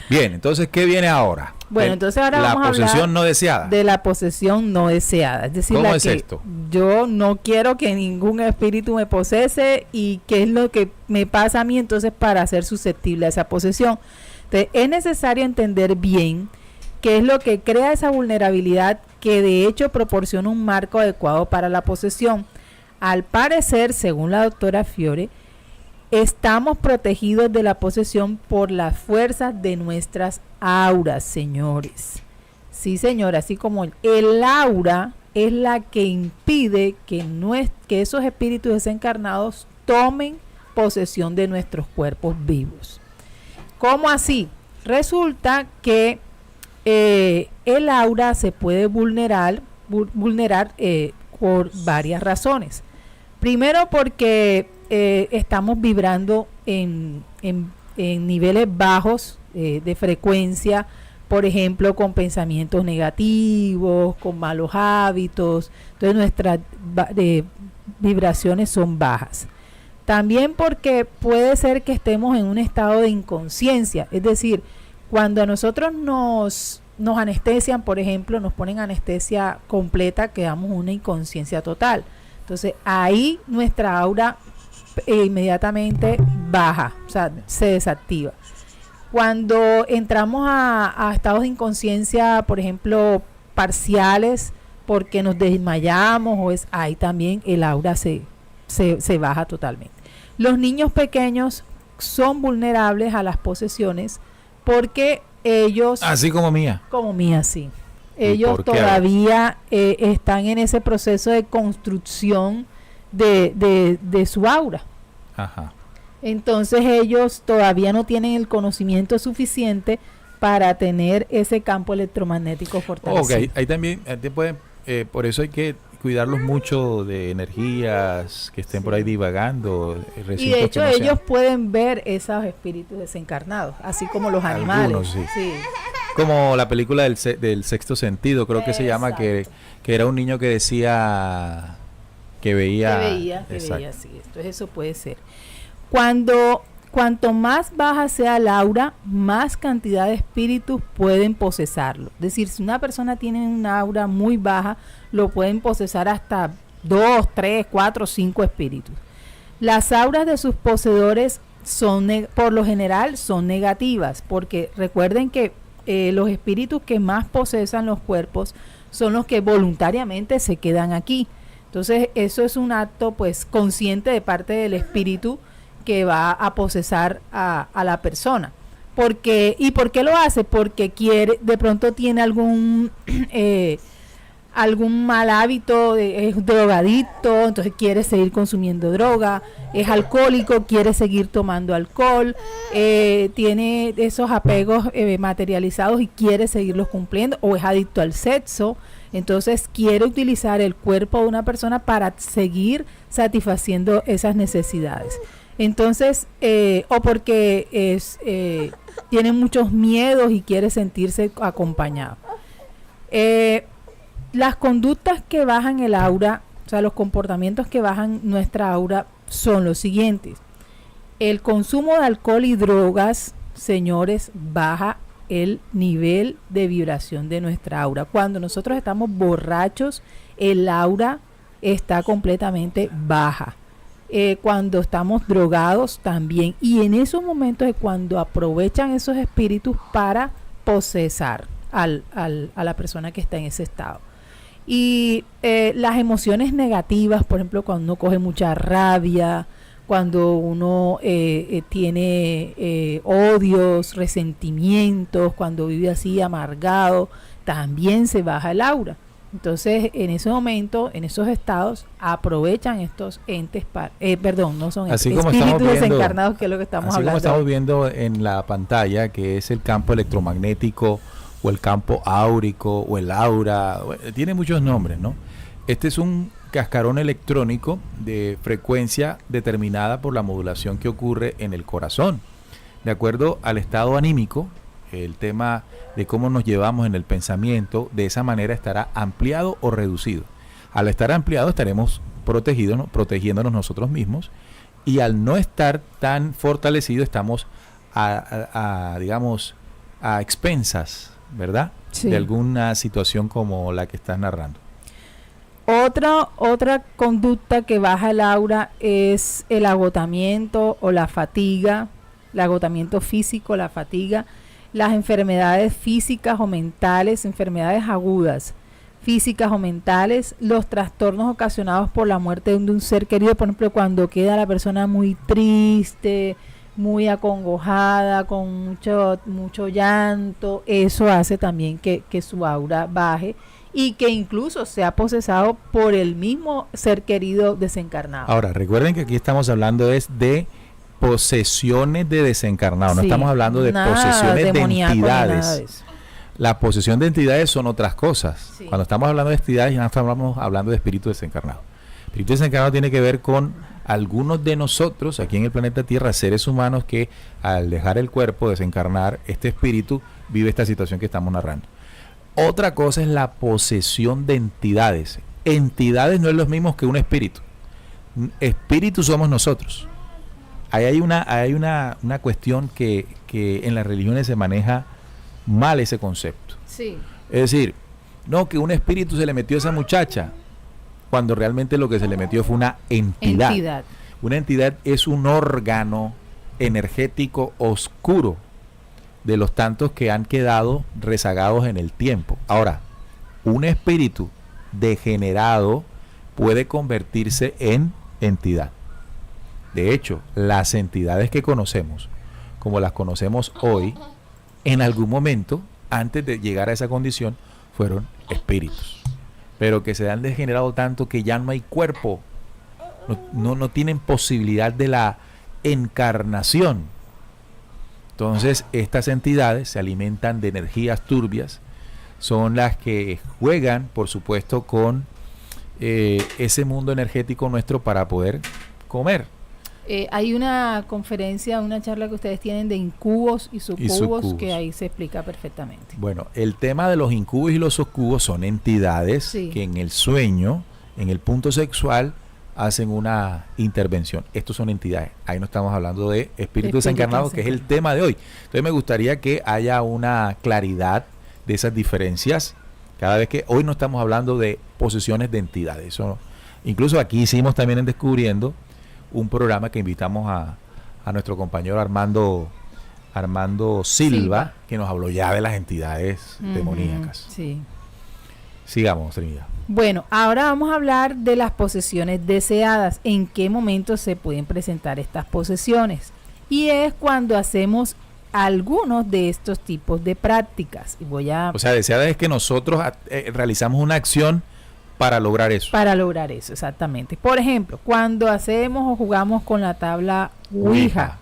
Bien, entonces, ¿qué viene ahora? Bueno, entonces ahora vamos a hablar posesión no deseada. De la posesión no deseada. Es decir, ¿cómo es esto? Yo no quiero que ningún espíritu me posese, y qué es lo que me pasa a mí entonces para ser susceptible a esa posesión. Entonces, es necesario entender bien qué es lo que crea esa vulnerabilidad, que de hecho proporciona un marco adecuado para la posesión. Al parecer, según la doctora Fiore, estamos protegidos de la posesión por las fuerzas de nuestras auras, señores. Sí, señora, así como el aura es la que impide que esos espíritus desencarnados tomen posesión de nuestros cuerpos vivos. ¿Cómo así? Resulta que el aura se puede vulnerar por varias razones. Primero, porque estamos vibrando en niveles bajos de frecuencia, por ejemplo, con pensamientos negativos, con malos hábitos. Entonces nuestras vibraciones son bajas. También porque puede ser que estemos en un estado de inconsciencia, es decir, cuando a nosotros nos anestesian, por ejemplo, nos ponen anestesia completa, quedamos en una inconsciencia total. Entonces ahí nuestra aura inmediatamente baja, o sea, se desactiva. Cuando entramos a estados de inconsciencia, por ejemplo, parciales, porque nos desmayamos, ahí también el aura se baja totalmente. Los niños pequeños son vulnerables a las posesiones porque ellos... Así como mía. Como mía, sí. Ellos todavía están en ese proceso de construcción de su aura. Ajá. Entonces ellos todavía no tienen el conocimiento suficiente para tener ese campo electromagnético fortalecido. Ok, ahí también pueden, por eso hay que cuidarlos mucho de energías que estén por ahí divagando. Y de hecho ellos pueden ver esos espíritus desencarnados, así como los animales. Algunos, sí. Como la película del Sexto Sentido, creo que se llama, que era un niño que decía que veía. Que veía, sí. Entonces eso puede ser. Cuanto más baja sea el aura, más cantidad de espíritus pueden posesarlo. Es decir, si una persona tiene una aura muy baja, lo pueden posesar hasta 2, 3, 4, 5 espíritus. Las auras de sus poseedores por lo general son negativas, porque recuerden que los espíritus que más posesan los cuerpos son los que voluntariamente se quedan aquí. Entonces eso es un acto pues consciente de parte del espíritu que va a posesar a la persona. ¿Y por qué lo hace? Porque de pronto tiene algún mal hábito, es drogadicto, entonces quiere seguir consumiendo droga, es alcohólico, quiere seguir tomando alcohol, tiene esos apegos materializados y quiere seguirlos cumpliendo, o es adicto al sexo, entonces quiere utilizar el cuerpo de una persona para seguir satisfaciendo esas necesidades. Entonces, o porque tiene muchos miedos y quiere sentirse acompañado. Las conductas que bajan el aura, o sea, los comportamientos que bajan nuestra aura son los siguientes. El consumo de alcohol y drogas, señores, baja el nivel de vibración de nuestra aura. Cuando nosotros estamos borrachos, el aura está completamente baja. Cuando estamos drogados también. Y en esos momentos es cuando aprovechan esos espíritus para posesar a la persona que está en ese estado. Y las emociones negativas, por ejemplo, cuando uno coge mucha rabia, cuando uno tiene odios, resentimientos, cuando vive así amargado, también se baja el aura. Entonces, en ese momento, en esos estados, aprovechan estos entes, no son entes, espíritus desencarnados, que es lo que estamos hablando. Así como estamos viendo en la pantalla, que es el campo electromagnético, o el campo áurico, o el aura, tiene muchos nombres, ¿no? Este es un cascarón electrónico de frecuencia determinada por la modulación que ocurre en el corazón. De acuerdo al estado anímico, el tema de cómo nos llevamos en el pensamiento, de esa manera estará ampliado o reducido. Al estar ampliado estaremos protegiéndonos nosotros mismos, y al no estar tan fortalecido estamos digamos, a expensas, ¿verdad? Sí. De alguna situación como la que estás narrando. Otra conducta que baja el aura es el agotamiento o la fatiga, el agotamiento físico, la fatiga, las enfermedades físicas o mentales, enfermedades agudas, físicas o mentales, los trastornos ocasionados por la muerte de un ser querido, por ejemplo, cuando queda la persona muy triste, muy acongojada, con mucho llanto, eso hace también que su aura baje y que incluso sea posesado por el mismo ser querido desencarnado. Ahora, recuerden que aquí estamos hablando de posesiones de desencarnados, no estamos hablando de posesiones de entidades. La posesión de entidades son otras cosas. Sí. Cuando estamos hablando de entidades, ya no estamos hablando de espíritu desencarnado. Espíritu desencarnado tiene que ver con algunos de nosotros aquí en el planeta Tierra, seres humanos que al dejar el cuerpo, desencarnar, este espíritu vive esta situación que estamos narrando. Otra cosa es la posesión de entidades. Entidades no es lo mismo que un espíritu. Espíritu somos nosotros. Ahí hay una cuestión que en las religiones se maneja mal ese concepto. Sí. Es decir, no, que un espíritu se le metió a esa muchacha, cuando realmente lo que se le metió fue una entidad. Una entidad es un órgano energético oscuro, de los tantos que han quedado rezagados en el tiempo. Ahora, un espíritu degenerado puede convertirse en entidad. De hecho, las entidades que conocemos, como las conocemos hoy, en algún momento, antes de llegar a esa condición, fueron espíritus. Pero que se han degenerado tanto que ya no hay cuerpo, no tienen posibilidad de la encarnación. Entonces, estas entidades se alimentan de energías turbias, son las que juegan, por supuesto, con ese mundo energético nuestro para poder comer. Hay una conferencia, una charla que ustedes tienen de incubos y sucubos, que ahí se explica perfectamente. Bueno, el tema de los incubos y los sucubos son entidades que en el sueño, en el punto sexual, hacen una intervención. Estos son entidades. Ahí no estamos hablando de espíritus desencarnados, que es el tema de hoy. Entonces me gustaría que haya una claridad de esas diferencias. Cada vez que hoy no estamos hablando de posesiones de entidades. Eso, incluso aquí hicimos también en Descubriendo un programa que invitamos a nuestro compañero Armando Silva, que nos habló ya de las entidades demoníacas. Sí. Sigamos, Trinidad. Bueno, ahora vamos a hablar de las posesiones deseadas. ¿En qué momento se pueden presentar estas posesiones? Y es cuando hacemos algunos de estos tipos de prácticas. O sea, deseadas es que nosotros realizamos una acción para lograr eso. Para lograr eso, exactamente. Por ejemplo, cuando hacemos o jugamos con la tabla Ouija.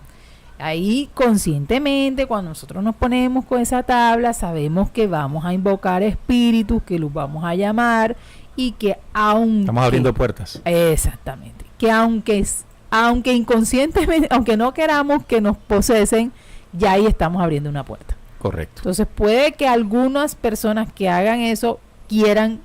Ahí conscientemente, cuando nosotros nos ponemos con esa tabla, sabemos que vamos a invocar espíritus, que los vamos a llamar y que aunque... Estamos abriendo puertas. Exactamente. Que aunque aunque inconscientemente, aunque no queramos que nos posesen, ya ahí estamos abriendo una puerta. Correcto. Entonces puede que algunas personas que hagan eso quieran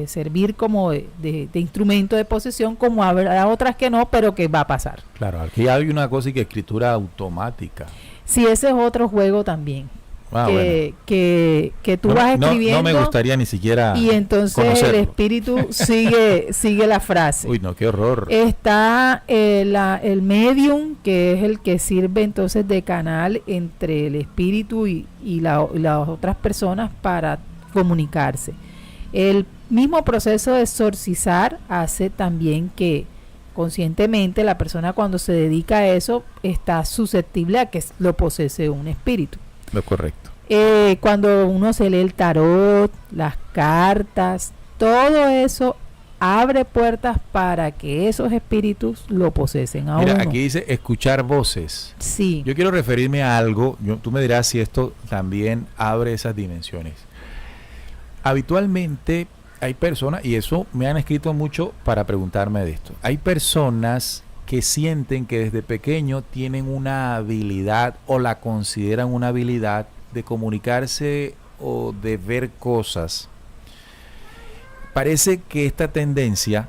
servir como de instrumento de posesión, como habrá otras que no, pero que va a pasar. Claro, aquí hay una cosa y que escritura automática. Sí, ese es otro juego también. Bueno. Que tú vas escribiendo. No me gustaría ni siquiera y entonces conocerlo. El espíritu sigue la frase. Uy, no, qué horror. Está el medium, que es el que sirve entonces de canal entre el espíritu y las otras personas para comunicarse. El mismo proceso de exorcizar hace también que conscientemente la persona, cuando se dedica a eso, está susceptible a que lo posee un espíritu. Lo correcto. Cuando uno se lee el tarot, las cartas, todo eso abre puertas para que esos espíritus lo posesen a Mira, uno. aquí dice escuchar voces. Sí. Yo quiero referirme a algo, tú me dirás si esto también abre esas dimensiones. Habitualmente hay personas, y eso me han escrito mucho para preguntarme de esto, hay personas que sienten que desde pequeño tienen una habilidad o la consideran una habilidad de comunicarse o de ver cosas. Parece que esta tendencia,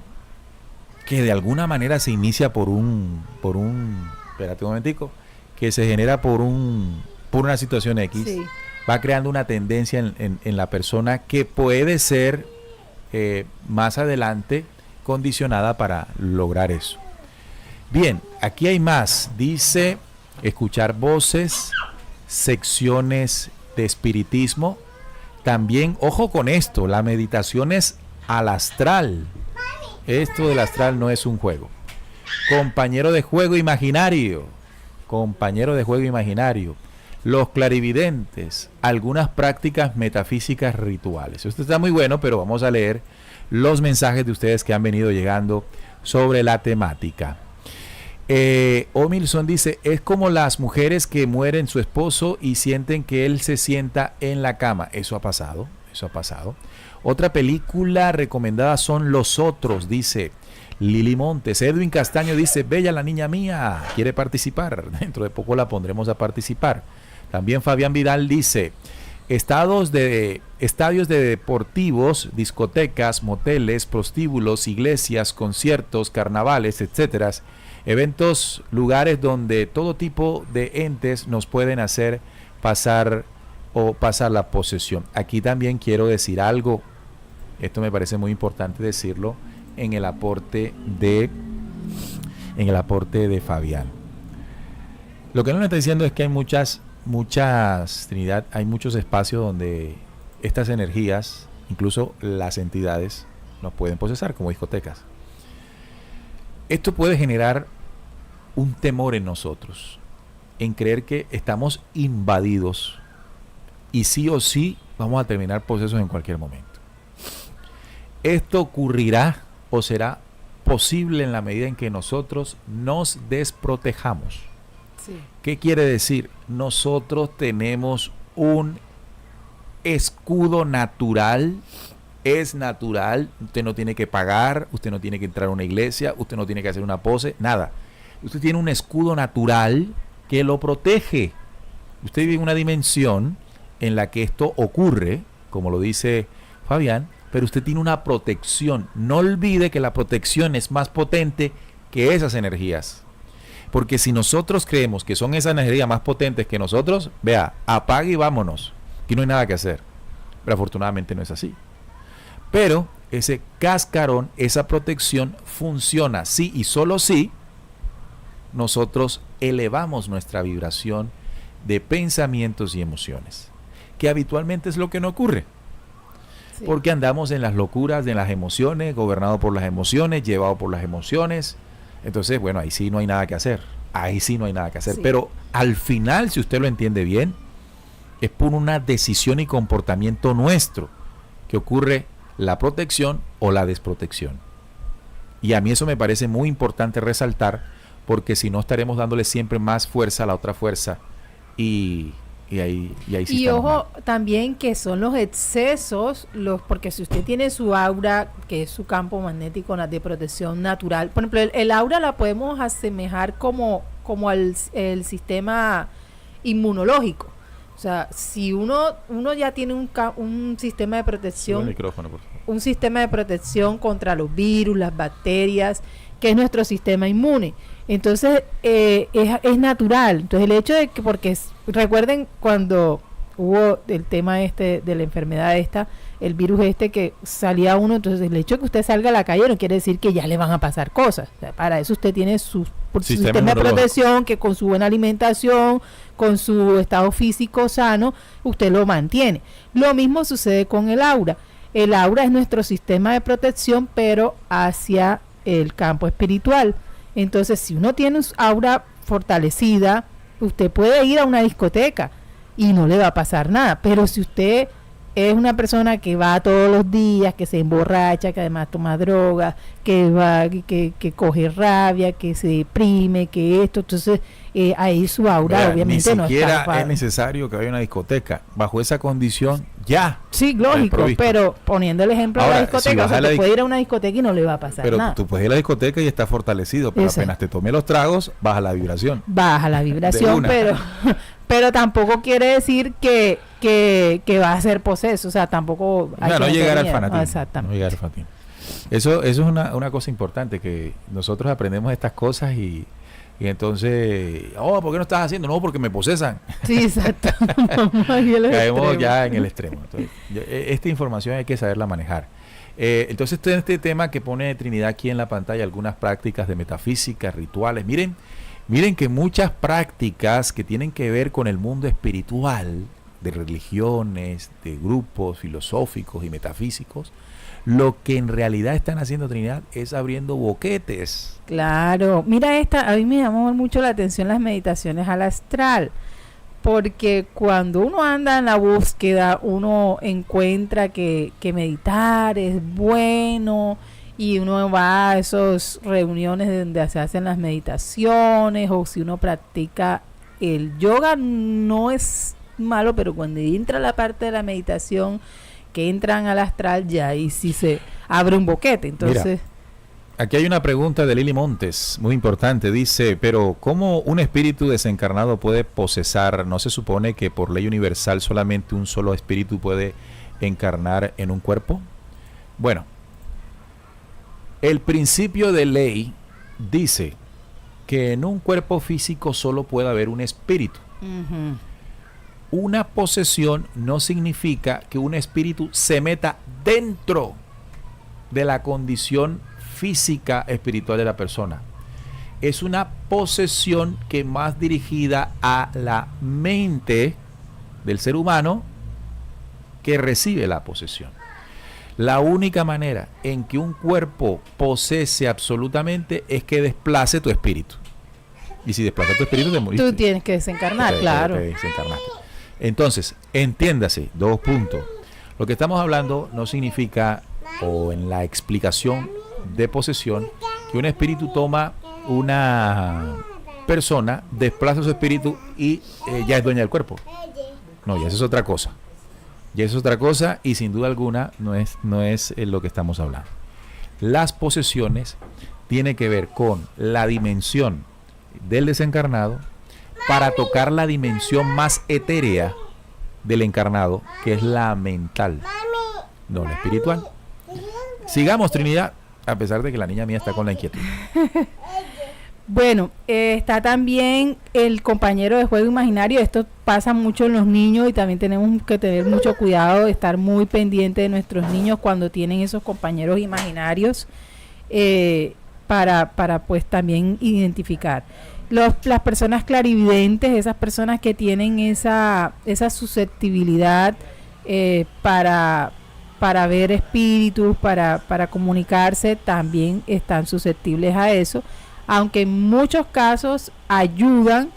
que de alguna manera se inicia por espérate un momentico, que se genera por una situación X, Sí. va creando una tendencia en la persona que puede ser más adelante condicionada para lograr eso. Bien, aquí hay más. Dice escuchar voces, secciones de espiritismo. También, ojo con esto, la meditación es al astral. Esto del astral no es un juego. Compañero de juego imaginario. Compañero de juego imaginario. Los clarividentes, algunas prácticas metafísicas rituales. Esto está muy bueno, pero vamos a leer los mensajes de ustedes que han venido llegando sobre la temática. Omilson dice, es como las mujeres que mueren su esposo y sienten que él se sienta en la cama. Eso ha pasado, eso ha pasado. Otra película recomendada son Los Otros, dice Lili Montes. Edwin Castaño dice, bella la niña mía, quiere participar. Dentro de poco la pondremos a participar. También Fabián Vidal dice, estadios de deportivos, discotecas, moteles, prostíbulos, iglesias, conciertos, carnavales, etcétera, eventos, lugares donde todo tipo de entes nos pueden hacer pasar la posesión. Aquí también quiero decir algo, esto me parece muy importante decirlo en el aporte de Fabián. Lo que no le está diciendo es que hay muchas Trinidad, hay muchos espacios donde estas energías, incluso las entidades, nos pueden posesar, como discotecas. Esto puede generar un temor en nosotros, en creer que estamos invadidos y sí o sí vamos a terminar posesos en cualquier momento. Esto ocurrirá o será posible en la medida en que nosotros nos desprotejamos. Sí. ¿Qué quiere decir? Nosotros tenemos un escudo natural. Es natural, usted no tiene que pagar, usted no tiene que entrar a una iglesia, usted no tiene que hacer una pose, nada. Usted tiene un escudo natural que lo protege. Usted vive en una dimensión en la que esto ocurre, como lo dice Fabián, pero usted tiene una protección. No olvide que la protección es más potente que esas energías. Porque si nosotros creemos que son esas energías más potentes que nosotros, vea, apague y vámonos. Aquí no hay nada que hacer. Pero afortunadamente no es así. Pero ese cascarón, esa protección funciona sí y solo si nosotros elevamos nuestra vibración de pensamientos y emociones, que habitualmente es lo que no ocurre. Sí. Porque andamos en las locuras de las emociones, gobernados por las emociones, llevados por las emociones. Entonces, bueno, ahí sí no hay nada que hacer. Ahí sí no hay nada que hacer. Sí. Pero al final, si usted lo entiende bien, es por una decisión y comportamiento nuestro que ocurre la protección o la desprotección. Y a mí eso me parece muy importante resaltar, porque si no estaremos dándole siempre más fuerza a la otra fuerza y y ahí sí Y estamos ojo mal. también que son los excesos, porque si usted tiene su aura, que es su campo magnético de protección natural, por ejemplo, el aura la podemos asemejar como el sistema inmunológico. O sea, si uno ya tiene un sistema de Sube el protección, micrófono, por favor. un sistema de protección contra los virus, las bacterias, que es nuestro sistema inmune. Entonces, es natural. Entonces, el hecho de que, recuerden cuando hubo el tema de la enfermedad el virus que salía uno, entonces el hecho de que usted salga a la calle no quiere decir que ya le van a pasar cosas. O sea, para eso usted tiene su sistema de protección, que con su buena alimentación, con su estado físico sano, usted lo mantiene. Lo mismo sucede con el aura. El aura es nuestro sistema de protección, pero hacia el campo espiritual. Entonces, si uno tiene un aura fortalecida, usted puede ir a una discoteca y no le va a pasar nada. Pero si usted es una persona que va todos los días, que se emborracha, que además toma drogas, que coge rabia, que se deprime, que esto, entonces ahí su aura obviamente no está. Ni siquiera es necesario que vaya a una discoteca. Bajo esa condición, ya. Sí, lógico, pero poniendo el ejemplo de la discoteca, si te puede ir a una discoteca y no le va a pasar nada. Pero tú puedes ir a la discoteca y estás fortalecido, pero apenas te tome los tragos, baja la vibración. Baja la vibración, pero tampoco quiere decir que va a ser poseso, o sea, tampoco hay no llegar al fanatismo. Exactamente. No llegar al fanatismo. Eso es una cosa importante, que nosotros aprendemos estas cosas y entonces, ¿por qué no estás haciendo? No, porque me posesan. Sí, exacto. Caemos ya en el extremo. Entonces, esta información hay que saberla manejar. Entonces, este tema que pone Trinidad aquí en la pantalla, algunas prácticas de metafísica, rituales. Miren que muchas prácticas que tienen que ver con el mundo espiritual, de religiones, de grupos filosóficos y metafísicos, lo que en realidad están haciendo, Trinidad, es abriendo boquetes. Claro, mira a mí me llamó mucho la atención las meditaciones al astral, porque cuando uno anda en la búsqueda, uno encuentra que meditar es bueno, y uno va a esas reuniones donde se hacen las meditaciones, o si uno practica el yoga, no es malo, pero cuando entra la parte de la meditación, que entran al astral, ya ahí sí se abre un boquete. Entonces, mira, aquí hay una pregunta de Lili Montes, muy importante. Dice, pero ¿cómo un espíritu desencarnado puede posesar? ¿No se supone que por ley universal solamente un solo espíritu puede encarnar en un cuerpo? Bueno, el principio de ley dice que en un cuerpo físico solo puede haber un espíritu. uh-huh. Una posesión no significa que un espíritu se meta dentro de la condición física espiritual de la persona. Es una posesión que más dirigida a la mente del ser humano que recibe la posesión. La única manera en que un cuerpo posese absolutamente es que desplace tu espíritu. Y si desplaza tu espíritu, te moriste. Tú tienes que desencarnar, claro. Te desencarnaste. Entonces, entiéndase, 2 puntos. Lo que estamos hablando no significa, o en la explicación de posesión, que un espíritu toma una persona, desplaza su espíritu y ya es dueña del cuerpo. No, ya eso es otra cosa. Ya eso es otra cosa y sin duda alguna no es lo que estamos hablando. Las posesiones tienen que ver con la dimensión del desencarnado para tocar la dimensión más etérea del encarnado, que es la mental, no la espiritual. Sigamos, Trinidad, a pesar de que la niña mía está con la inquietud. Bueno, está también el compañero de juego imaginario. Esto pasa mucho en los niños y también tenemos que tener mucho cuidado de estar muy pendiente de nuestros niños cuando tienen esos compañeros imaginarios, para pues también identificar. Las personas clarividentes, esas personas que tienen esa susceptibilidad para ver espíritus, para comunicarse, también están susceptibles a eso. Aunque en muchos casos ayudan,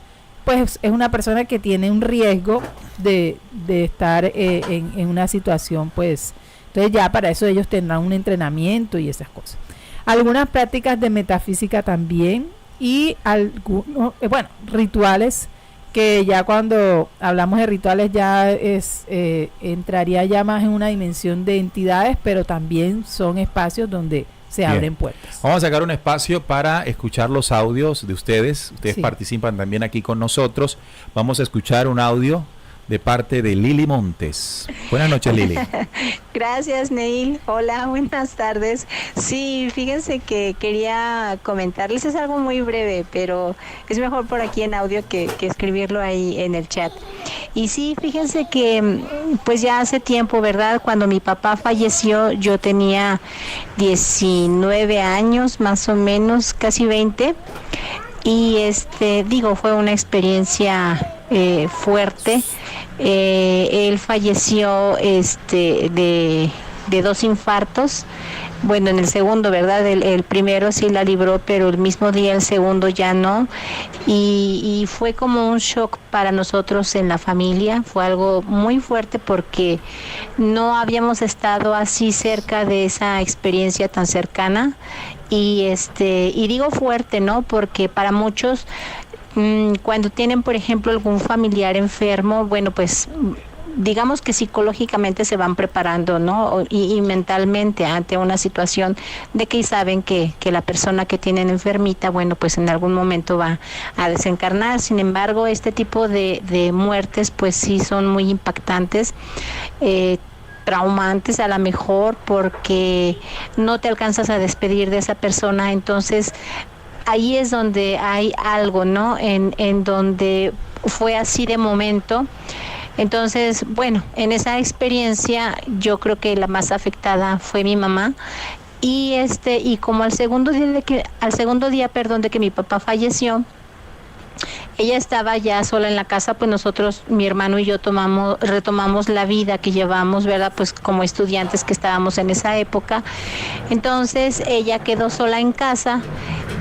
pues es una persona que tiene un riesgo de estar en una situación, pues, entonces ya para eso ellos tendrán un entrenamiento y esas cosas. Algunas prácticas de metafísica también y algunos, rituales que ya cuando hablamos de rituales ya entraría ya más en una dimensión de entidades, pero también son espacios donde se abren puertas. Vamos a sacar un espacio para escuchar los audios de ustedes. Ustedes participan también aquí con nosotros. Vamos a escuchar un audio de parte de Lili Montes. Buenas noches, Lili. Gracias, Neil. Hola, buenas tardes. Sí, fíjense que quería comentarles, es algo muy breve, pero es mejor por aquí en audio que escribirlo ahí en el chat. Y sí, fíjense que pues ya hace tiempo, ¿verdad? Cuando mi papá falleció, yo tenía 19 años, más o menos, casi 20. Y fue una experiencia fuerte. Él falleció de 2 infartos. Bueno, en el segundo, ¿verdad? El primero sí la libró, pero el mismo día el segundo ya no. Y fue como un shock para nosotros en la familia. Fue algo muy fuerte porque no habíamos estado así cerca de esa experiencia tan cercana. Y digo fuerte, ¿no? Porque para muchos, cuando tienen, por ejemplo, algún familiar enfermo, bueno, pues digamos que psicológicamente se van preparando, ¿no? Y mentalmente ante una situación de que saben que la persona que tienen enfermita, bueno, pues en algún momento va a desencarnar. Sin embargo, este tipo de muertes, pues sí son muy impactantes, traumantes a lo mejor, porque no te alcanzas a despedir de esa persona. Entonces ahí es donde hay algo, ¿no? En donde fue así de momento. Entonces, bueno, en esa experiencia yo creo que la más afectada fue mi mamá. Y como al segundo día de que mi papá falleció, ella estaba ya sola en la casa, pues nosotros, mi hermano y yo retomamos la vida que llevamos, ¿verdad? Pues como estudiantes que estábamos en esa época. Entonces ella quedó sola en casa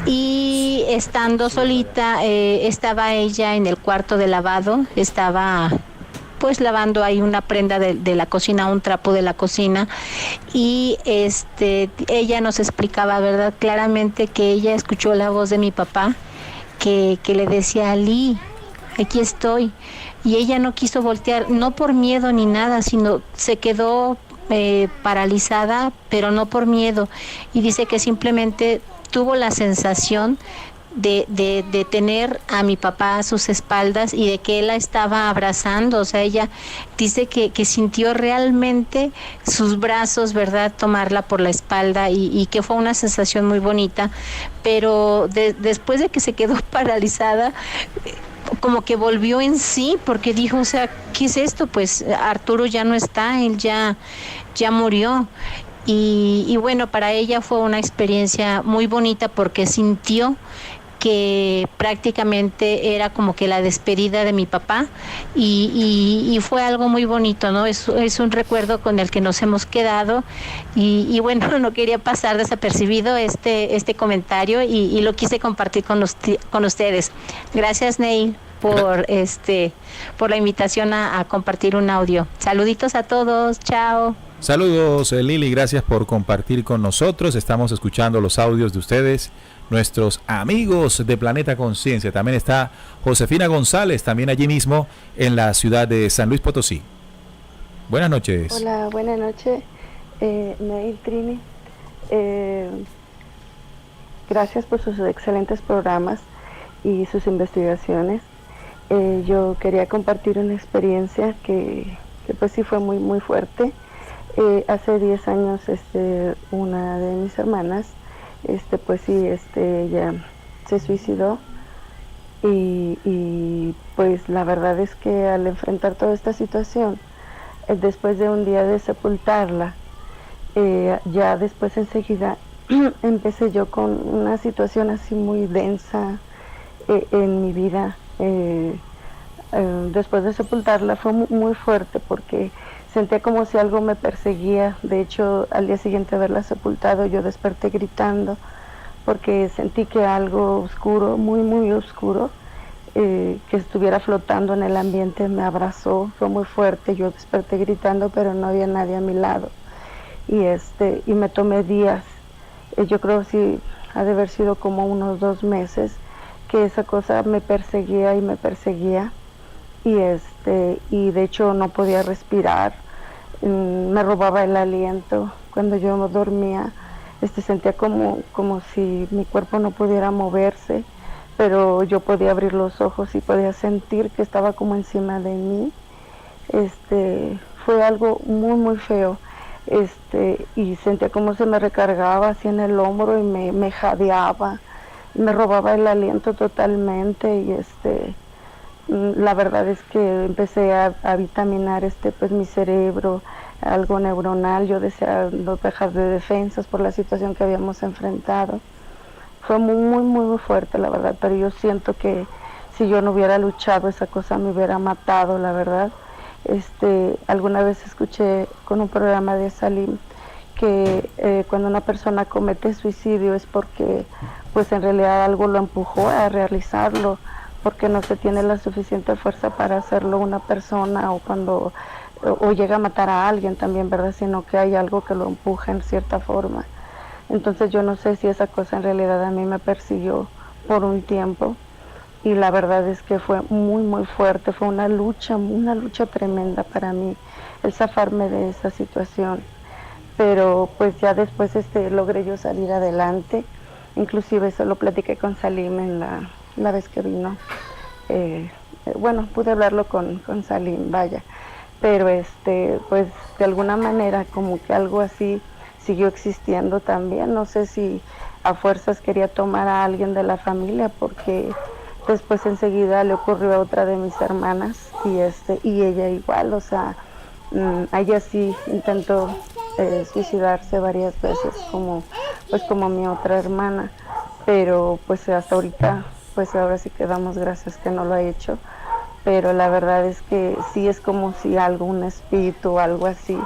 y estando solita, estaba ella en el cuarto de lavado, estaba pues lavando ahí una prenda de la cocina, un trapo de la cocina, y ella nos explicaba, ¿verdad? Claramente que ella escuchó la voz de mi papá, que le decía: Ali, aquí estoy. Y ella no quiso voltear, no por miedo ni nada, sino se quedó paralizada, pero no por miedo. Y dice que simplemente tuvo la sensación de tener a mi papá a sus espaldas y de que él la estaba abrazando. O sea, ella dice que sintió realmente sus brazos, ¿verdad?, tomarla por la espalda, y que fue una sensación muy bonita. Pero después de que se quedó paralizada, como que volvió en sí, porque dijo, o sea, ¿qué es esto? Pues Arturo ya no está, él ya murió. Y bueno, para ella fue una experiencia muy bonita porque sintió que prácticamente era como que la despedida de mi papá, y fue algo muy bonito, ¿no? Es un recuerdo con el que nos hemos quedado, y bueno, no quería pasar desapercibido este comentario, y lo quise compartir con ustedes. Gracias, Neil, por la invitación a compartir un audio. Saluditos a todos, chao. Saludos, Lili, gracias por compartir con nosotros. Estamos escuchando los audios de ustedes, nuestros amigos de Planeta Conciencia. También está Josefina González, también allí mismo en la ciudad de San Luis Potosí. Buenas noches. Hola, buenas noches, Neil, Trini. Gracias por sus excelentes programas y sus investigaciones. Yo quería compartir una experiencia que pues sí fue muy, muy fuerte. Hace 10 años una de mis hermanas pues sí, ella se suicidó, y pues la verdad es que al enfrentar toda esta situación, después de un día de sepultarla, ya después enseguida empecé yo con una situación así muy densa en mi vida. Después de sepultarla fue muy fuerte porque sentía como si algo me perseguía. De hecho, al día siguiente de haberla sepultado, yo desperté gritando porque sentí que algo oscuro, muy, muy oscuro, que estuviera flotando en el ambiente, me abrazó. Fue muy fuerte, yo desperté gritando, pero no había nadie a mi lado. Y me tomé días, yo creo sí ha de haber sido como unos 2 meses, que esa cosa me perseguía y me perseguía. y de hecho no podía respirar, me robaba el aliento cuando yo dormía, sentía como si mi cuerpo no pudiera moverse, pero yo podía abrir los ojos y podía sentir que estaba como encima de mí. Fue algo muy muy feo, y sentía como se me recargaba así en el hombro y me jadeaba, me robaba el aliento totalmente, y la verdad es que empecé a vitaminar pues mi cerebro, algo neuronal. Yo decía no bajas de defensas por la situación que habíamos enfrentado. Fue muy muy muy fuerte, la verdad, pero yo siento que si yo no hubiera luchado, esa cosa me hubiera matado, la verdad. Alguna vez escuché con un programa de Salim que cuando una persona comete suicidio es porque pues en realidad algo lo empujó a realizarlo, porque no se tiene la suficiente fuerza para hacerlo una persona, o llega a matar a alguien también, ¿verdad? Sino que hay algo que lo empuja en cierta forma. Entonces yo no sé si esa cosa en realidad a mí me persiguió por un tiempo, y la verdad es que fue muy muy fuerte, fue una lucha tremenda para mí el zafarme de esa situación, pero pues ya después logré yo salir adelante. Inclusive eso lo platiqué con Salim en la vez que vino. Bueno, pude hablarlo con Salim, vaya, pero pues de alguna manera como que algo así siguió existiendo también. No sé si a fuerzas quería tomar a alguien de la familia, porque después enseguida le ocurrió a otra de mis hermanas, y ella igual, o sea, ella sí intentó suicidarse varias veces, como mi otra hermana, pero pues hasta ahorita, pues ahora sí que damos gracias que no lo ha hecho. Pero la verdad es que sí es como si un espíritu o algo así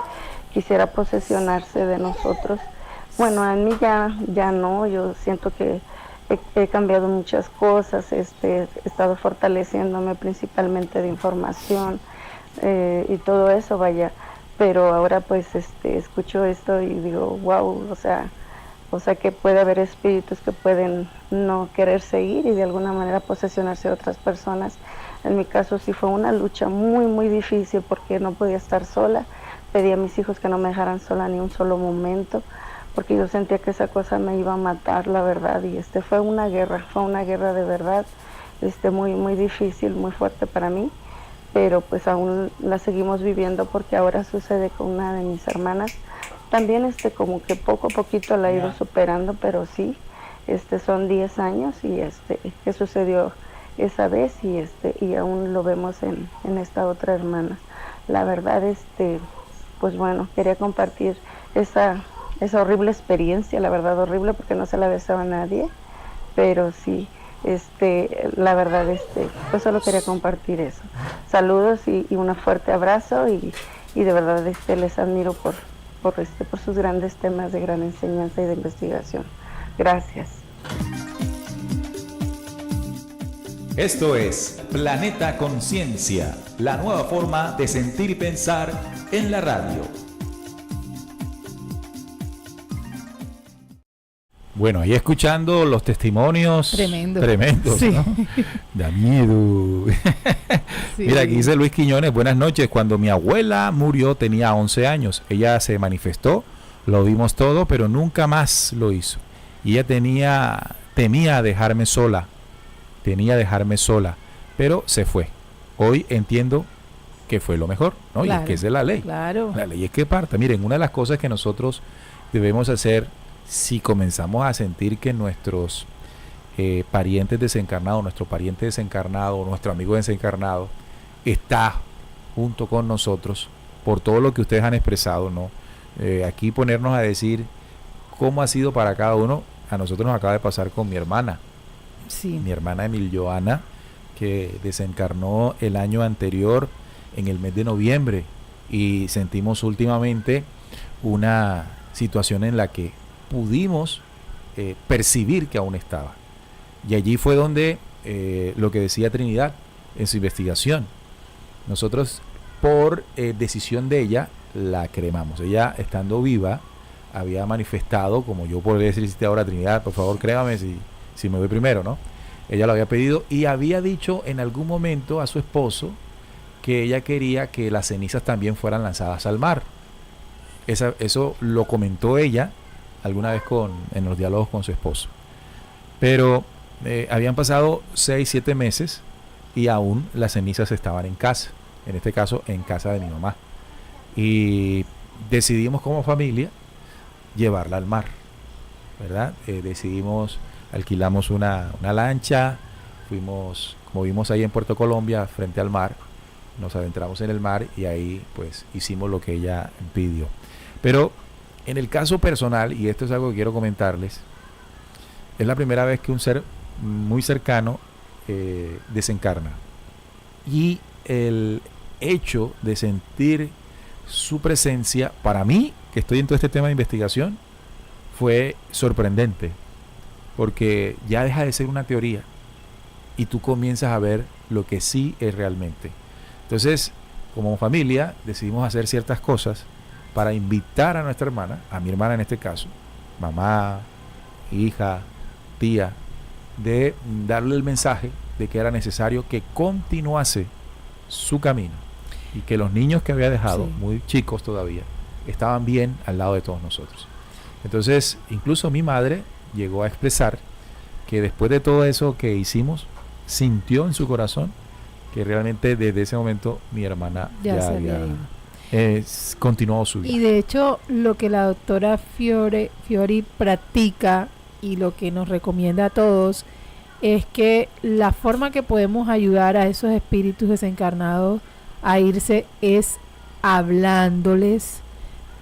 quisiera posesionarse de nosotros. Bueno, en mí ya no, yo siento que he cambiado muchas cosas, he estado fortaleciéndome principalmente de información, y todo eso, vaya, pero ahora pues escucho esto y digo, wow, o sea que puede haber espíritus que pueden no querer seguir y de alguna manera posesionarse de otras personas. En mi caso sí fue una lucha muy muy difícil, porque no podía estar sola, pedí a mis hijos que no me dejaran sola ni un solo momento, porque yo sentía que esa cosa me iba a matar, la verdad, y fue una guerra de verdad, muy muy difícil, muy fuerte para mí, pero pues aún la seguimos viviendo, porque ahora sucede con una de mis hermanas. También como que poco a poquito la he ido superando, pero sí, son 10 años y que sucedió esa vez, y aún lo vemos en esta otra hermana. La verdad, pues bueno, quería compartir esa horrible experiencia, la verdad horrible, porque no se la deseo a nadie, pero sí, la verdad, pues solo quería compartir eso. Saludos y un fuerte abrazo, y de verdad les admiro por sus grandes temas de gran enseñanza y de investigación. Gracias. Esto es Planeta Conciencia, la nueva forma de sentir y pensar en la radio. Bueno, ahí escuchando los testimonios tremendos, sí. ¿no? Da miedo. Sí. Mira, aquí dice Luis Quiñones, buenas noches. Cuando mi abuela murió tenía 11 años. Ella se manifestó, lo vimos todo, pero nunca más lo hizo. Y ella temía dejarme sola, pero se fue. Hoy entiendo que fue lo mejor, ¿no? Claro, y es que es de la ley. Claro. La ley es que parta. Miren, una de las cosas que nosotros debemos hacer, si comenzamos a sentir que nuestros parientes desencarnados, nuestro pariente desencarnado, nuestro amigo desencarnado está junto con nosotros, por todo lo que ustedes han expresado, ¿no? Aquí ponernos a decir cómo ha sido para cada uno. A nosotros nos acaba de pasar con mi hermana, sí. Mi hermana Emil Joana, que desencarnó el año anterior en el mes de noviembre, y sentimos últimamente una situación en la que pudimos percibir que aún estaba. Y allí fue donde lo que decía Trinidad en su investigación, nosotros por decisión de ella la cremamos. Ella, estando viva, había manifestado, como yo podría decirte ahora, Trinidad, por favor créame si me voy primero, ¿no? Ella lo había pedido y había dicho en algún momento a su esposo que ella quería que las cenizas también fueran lanzadas al mar. Eso lo comentó ella alguna vez en los diálogos con su esposo. Pero habían pasado 6, 7 meses y aún las cenizas estaban en casa, en este caso en casa de mi mamá. Y decidimos como familia llevarla al mar, ¿verdad? Alquilamos una lancha, fuimos, como vimos ahí en Puerto Colombia, frente al mar, nos adentramos en el mar y ahí pues hicimos lo que ella pidió. Pero en el caso personal, y esto es algo que quiero comentarles, es la primera vez que un ser muy cercano desencarna. Y el hecho de sentir su presencia, para mí, que estoy en todo este tema de investigación, fue sorprendente, porque ya deja de ser una teoría y tú comienzas a ver lo que sí es realmente. Entonces, como familia, decidimos hacer ciertas cosas para invitar a nuestra hermana, a mi hermana en este caso, mamá, hija, tía, de darle el mensaje de que era necesario que continuase su camino y que los niños que había dejado, muy chicos todavía, estaban bien al lado de todos nosotros. Entonces, incluso mi madre llegó a expresar que después de todo eso que hicimos, sintió en su corazón que realmente desde ese momento mi hermana ya había continuado su vida. Y de hecho, lo que la doctora Fiori practica y lo que nos recomienda a todos es que la forma que podemos ayudar a esos espíritus desencarnados a irse es hablándoles,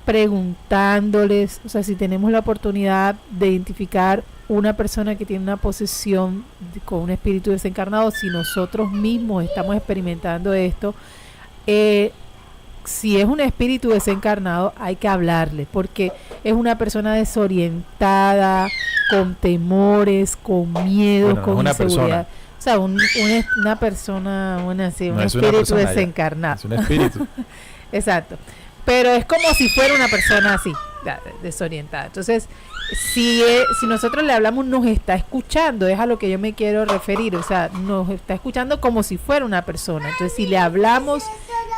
preguntándoles. O sea, si tenemos la oportunidad de identificar una persona que tiene una posesión con un espíritu desencarnado, si nosotros mismos estamos experimentando esto, si es un espíritu desencarnado, hay que hablarle, porque es una persona desorientada, con temores, con miedos, con inseguridad. O sea, una persona, un espíritu desencarnado. Es un espíritu. Exacto. Pero es como si fuera una persona así, desorientada. Entonces, si nosotros le hablamos, nos está escuchando, es a lo que yo me quiero referir. O sea, nos está escuchando como si fuera una persona. Entonces, si le hablamos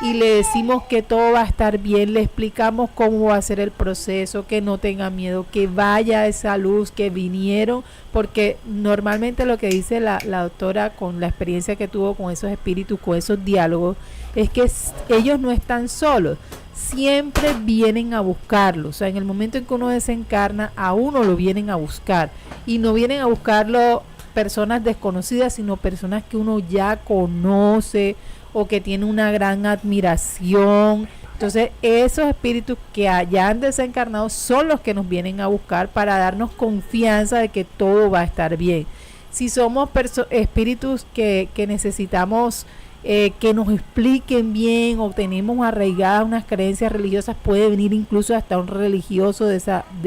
y le decimos que todo va a estar bien, le explicamos cómo va a ser el proceso, que no tenga miedo, que vaya a esa luz, que vinieron, porque normalmente lo que dice la doctora con la experiencia que tuvo con esos espíritus, con esos diálogos, es que ellos no están solos, siempre vienen a buscarlo. O sea, en el momento en que uno desencarna, a uno lo vienen a buscar, y no vienen a buscarlo personas desconocidas, sino personas que uno ya conoce o que tiene una gran admiración. Entonces, esos espíritus que ya han desencarnado son los que nos vienen a buscar para darnos confianza de que todo va a estar bien. Si somos espíritus que necesitamos que nos expliquen bien, o tenemos arraigadas unas creencias religiosas, puede venir incluso hasta un religioso de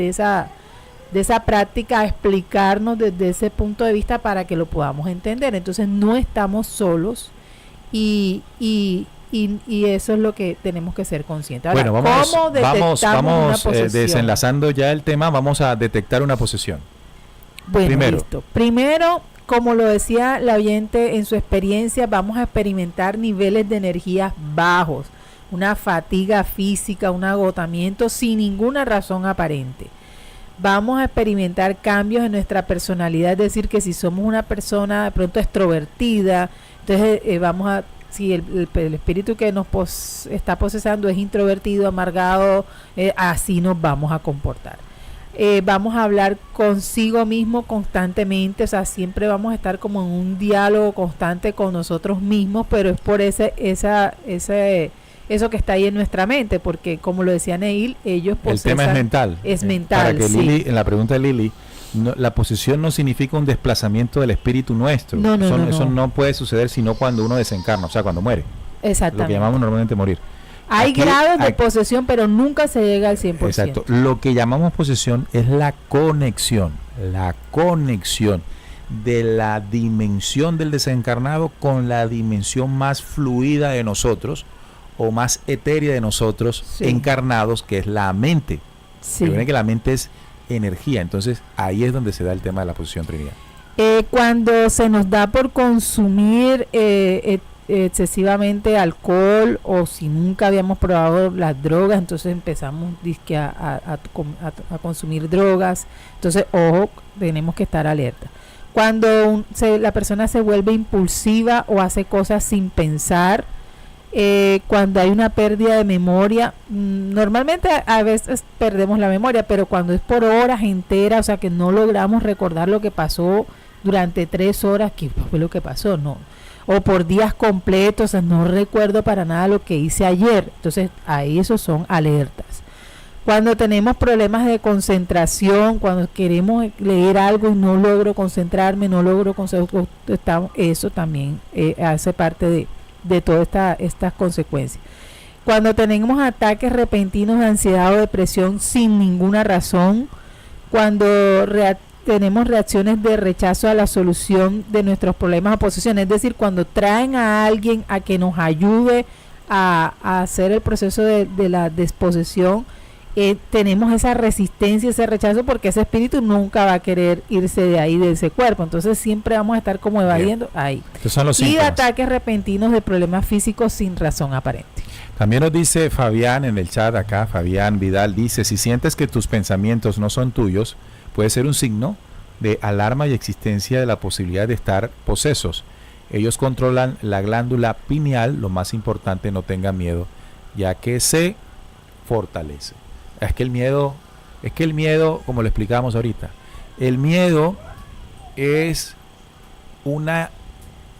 esa práctica a explicarnos desde ese punto de vista para que lo podamos entender. Entonces, no estamos solos. Y eso es lo que tenemos que ser conscientes. Ahora, bueno, vamos desenlazando ya el tema. Vamos a detectar una posesión. Bueno, listo. Primero, como lo decía la oyente en su experiencia, vamos a experimentar niveles de energías bajos, una fatiga física, un agotamiento sin ninguna razón aparente. Vamos a experimentar cambios en nuestra personalidad, es decir, que si somos una persona de pronto extrovertida, entonces si el espíritu que nos está posesando es introvertido, amargado, así nos vamos a comportar. Vamos a hablar consigo mismo constantemente, o sea, siempre vamos a estar como en un diálogo constante con nosotros mismos, pero es por eso que está ahí en nuestra mente, porque como lo decía Neil, ellos posesan... El tema es mental. Es mental, para que sí. Lili, en la pregunta de Lili, la posesión no significa un desplazamiento del espíritu nuestro. Eso no puede suceder sino cuando uno desencarna, o sea, cuando muere. Exactamente. Lo que llamamos normalmente morir. Hay grados de posesión, pero nunca se llega al 100%. Exacto. Lo que llamamos posesión es la conexión de la dimensión del desencarnado con la dimensión más fluida de nosotros o más etérea de nosotros, encarnados, que es la mente. Sí. Recuerden que la mente es energía, entonces ahí es donde se da el tema de la posesión Trinidad. Cuando se nos da por consumir excesivamente alcohol o si nunca habíamos probado las drogas, entonces empezamos dizque, a consumir drogas. Entonces, ojo, tenemos que estar alerta. Cuando la persona se vuelve impulsiva o hace cosas sin pensar, cuando hay una pérdida de memoria, normalmente a veces perdemos la memoria, pero cuando es por horas enteras, o sea que no logramos recordar lo que pasó durante 3 horas, ¿qué fue lo que pasó? No. O por días completos, o sea, no recuerdo para nada lo que hice ayer. Entonces ahí esos son alertas. Cuando tenemos problemas de concentración, cuando queremos leer algo y no logro concentrarme, eso también hace parte de todas estas consecuencias. Cuando tenemos ataques repentinos de ansiedad o depresión sin ninguna razón, cuando tenemos reacciones de rechazo a la solución de nuestros problemas o posiciones, es decir, cuando traen a alguien a que nos ayude a hacer el proceso de la disposición, tenemos esa resistencia, ese rechazo, porque ese espíritu nunca va a querer irse de ahí, de ese cuerpo. Entonces siempre vamos a estar como evadiendo ahí. Son los y síntomas. Ataques repentinos de problemas físicos sin razón aparente. También nos dice Fabián en el chat acá, Fabián Vidal dice, si sientes que tus pensamientos no son tuyos, puede ser un signo de alarma y existencia de la posibilidad de estar posesos. Ellos controlan la glándula pineal, lo más importante, no tengan miedo, ya que se fortalece. Es que el miedo, como lo explicamos ahorita, el miedo es una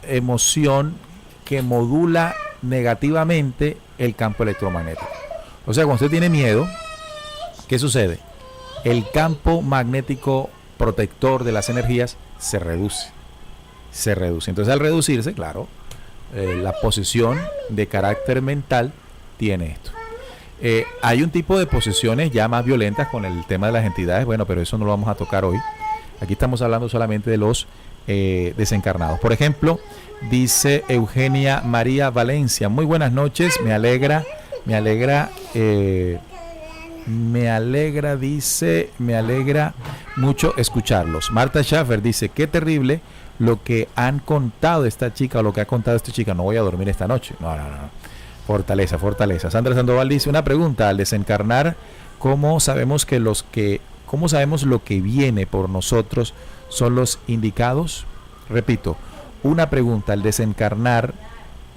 emoción que modula negativamente el campo electromagnético. O sea, cuando usted tiene miedo, ¿qué sucede? El campo magnético protector de las energías se reduce. Entonces, al reducirse, claro, la posesión de carácter mental tiene esto. Hay un tipo de posesiones ya más violentas con el tema de las entidades, bueno, pero eso no lo vamos a tocar hoy. Aquí estamos hablando solamente de los desencarnados. Por ejemplo, dice Eugenia María Valencia, muy buenas noches, me alegra mucho escucharlos. Marta Schaffer dice, qué terrible lo que han contado esta chica o lo que ha contado esta chica, no voy a dormir esta noche. No. Fortaleza. Sandra Sandoval dice, una pregunta, al desencarnar, ¿cómo sabemos lo que viene por nosotros son los indicados? Repito, una pregunta, al desencarnar,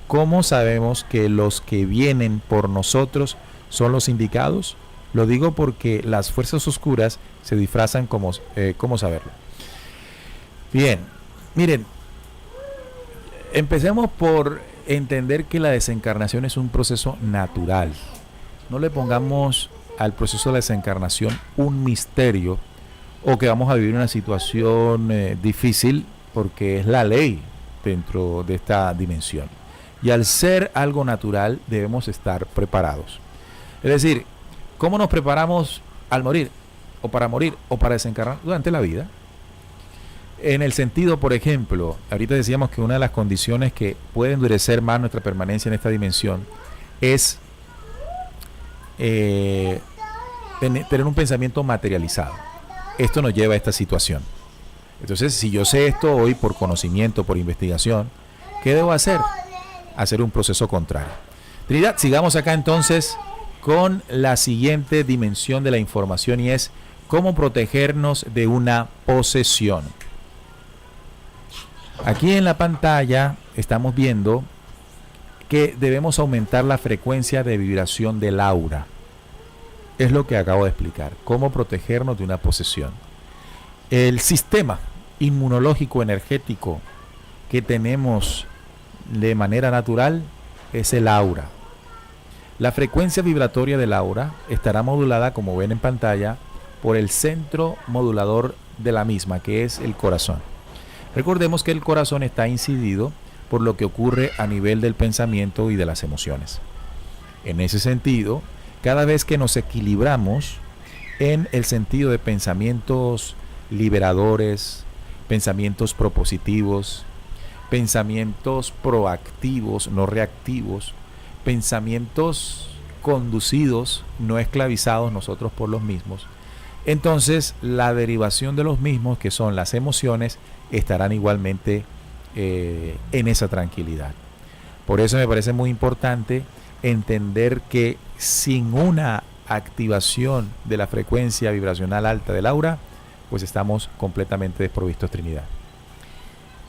¿cómo sabemos que los que vienen por nosotros son los indicados? Lo digo porque las fuerzas oscuras se disfrazan como, ¿cómo saberlo? Bien, miren, empecemos por entender que la desencarnación es un proceso natural. No le pongamos al proceso de la desencarnación un misterio o que vamos a vivir una situación difícil, porque es la ley dentro de esta dimensión. Y al ser algo natural debemos estar preparados. Es decir, ¿cómo nos preparamos al morir? O para morir o para desencarnar durante la vida. En el sentido, por ejemplo, ahorita decíamos que una de las condiciones que puede endurecer más nuestra permanencia en esta dimensión es tener un pensamiento materializado. Esto nos lleva a esta situación. Entonces, si yo sé esto hoy por conocimiento, por investigación, ¿qué debo hacer? Hacer un proceso contrario. Trinidad, sigamos acá entonces con la siguiente dimensión de la información, y es cómo protegernos de una posesión. Aquí en la pantalla estamos viendo que debemos aumentar la frecuencia de vibración del aura. Es lo que acabo de explicar, cómo protegernos de una posesión. El sistema inmunológico energético que tenemos de manera natural es el aura. La frecuencia vibratoria del aura estará modulada, como ven en pantalla, por el centro modulador de la misma, que es el corazón. Recordemos que el corazón está incidido por lo que ocurre a nivel del pensamiento y de las emociones. En ese sentido, cada vez que nos equilibramos en el sentido de pensamientos liberadores, pensamientos propositivos, pensamientos proactivos, no reactivos, pensamientos conducidos, no esclavizados nosotros por los mismos, entonces la derivación de los mismos, que son las emociones, estarán igualmente en esa tranquilidad. Por eso me parece muy importante entender que sin una activación de la frecuencia vibracional alta del aura, pues estamos completamente desprovistos, Trinidad.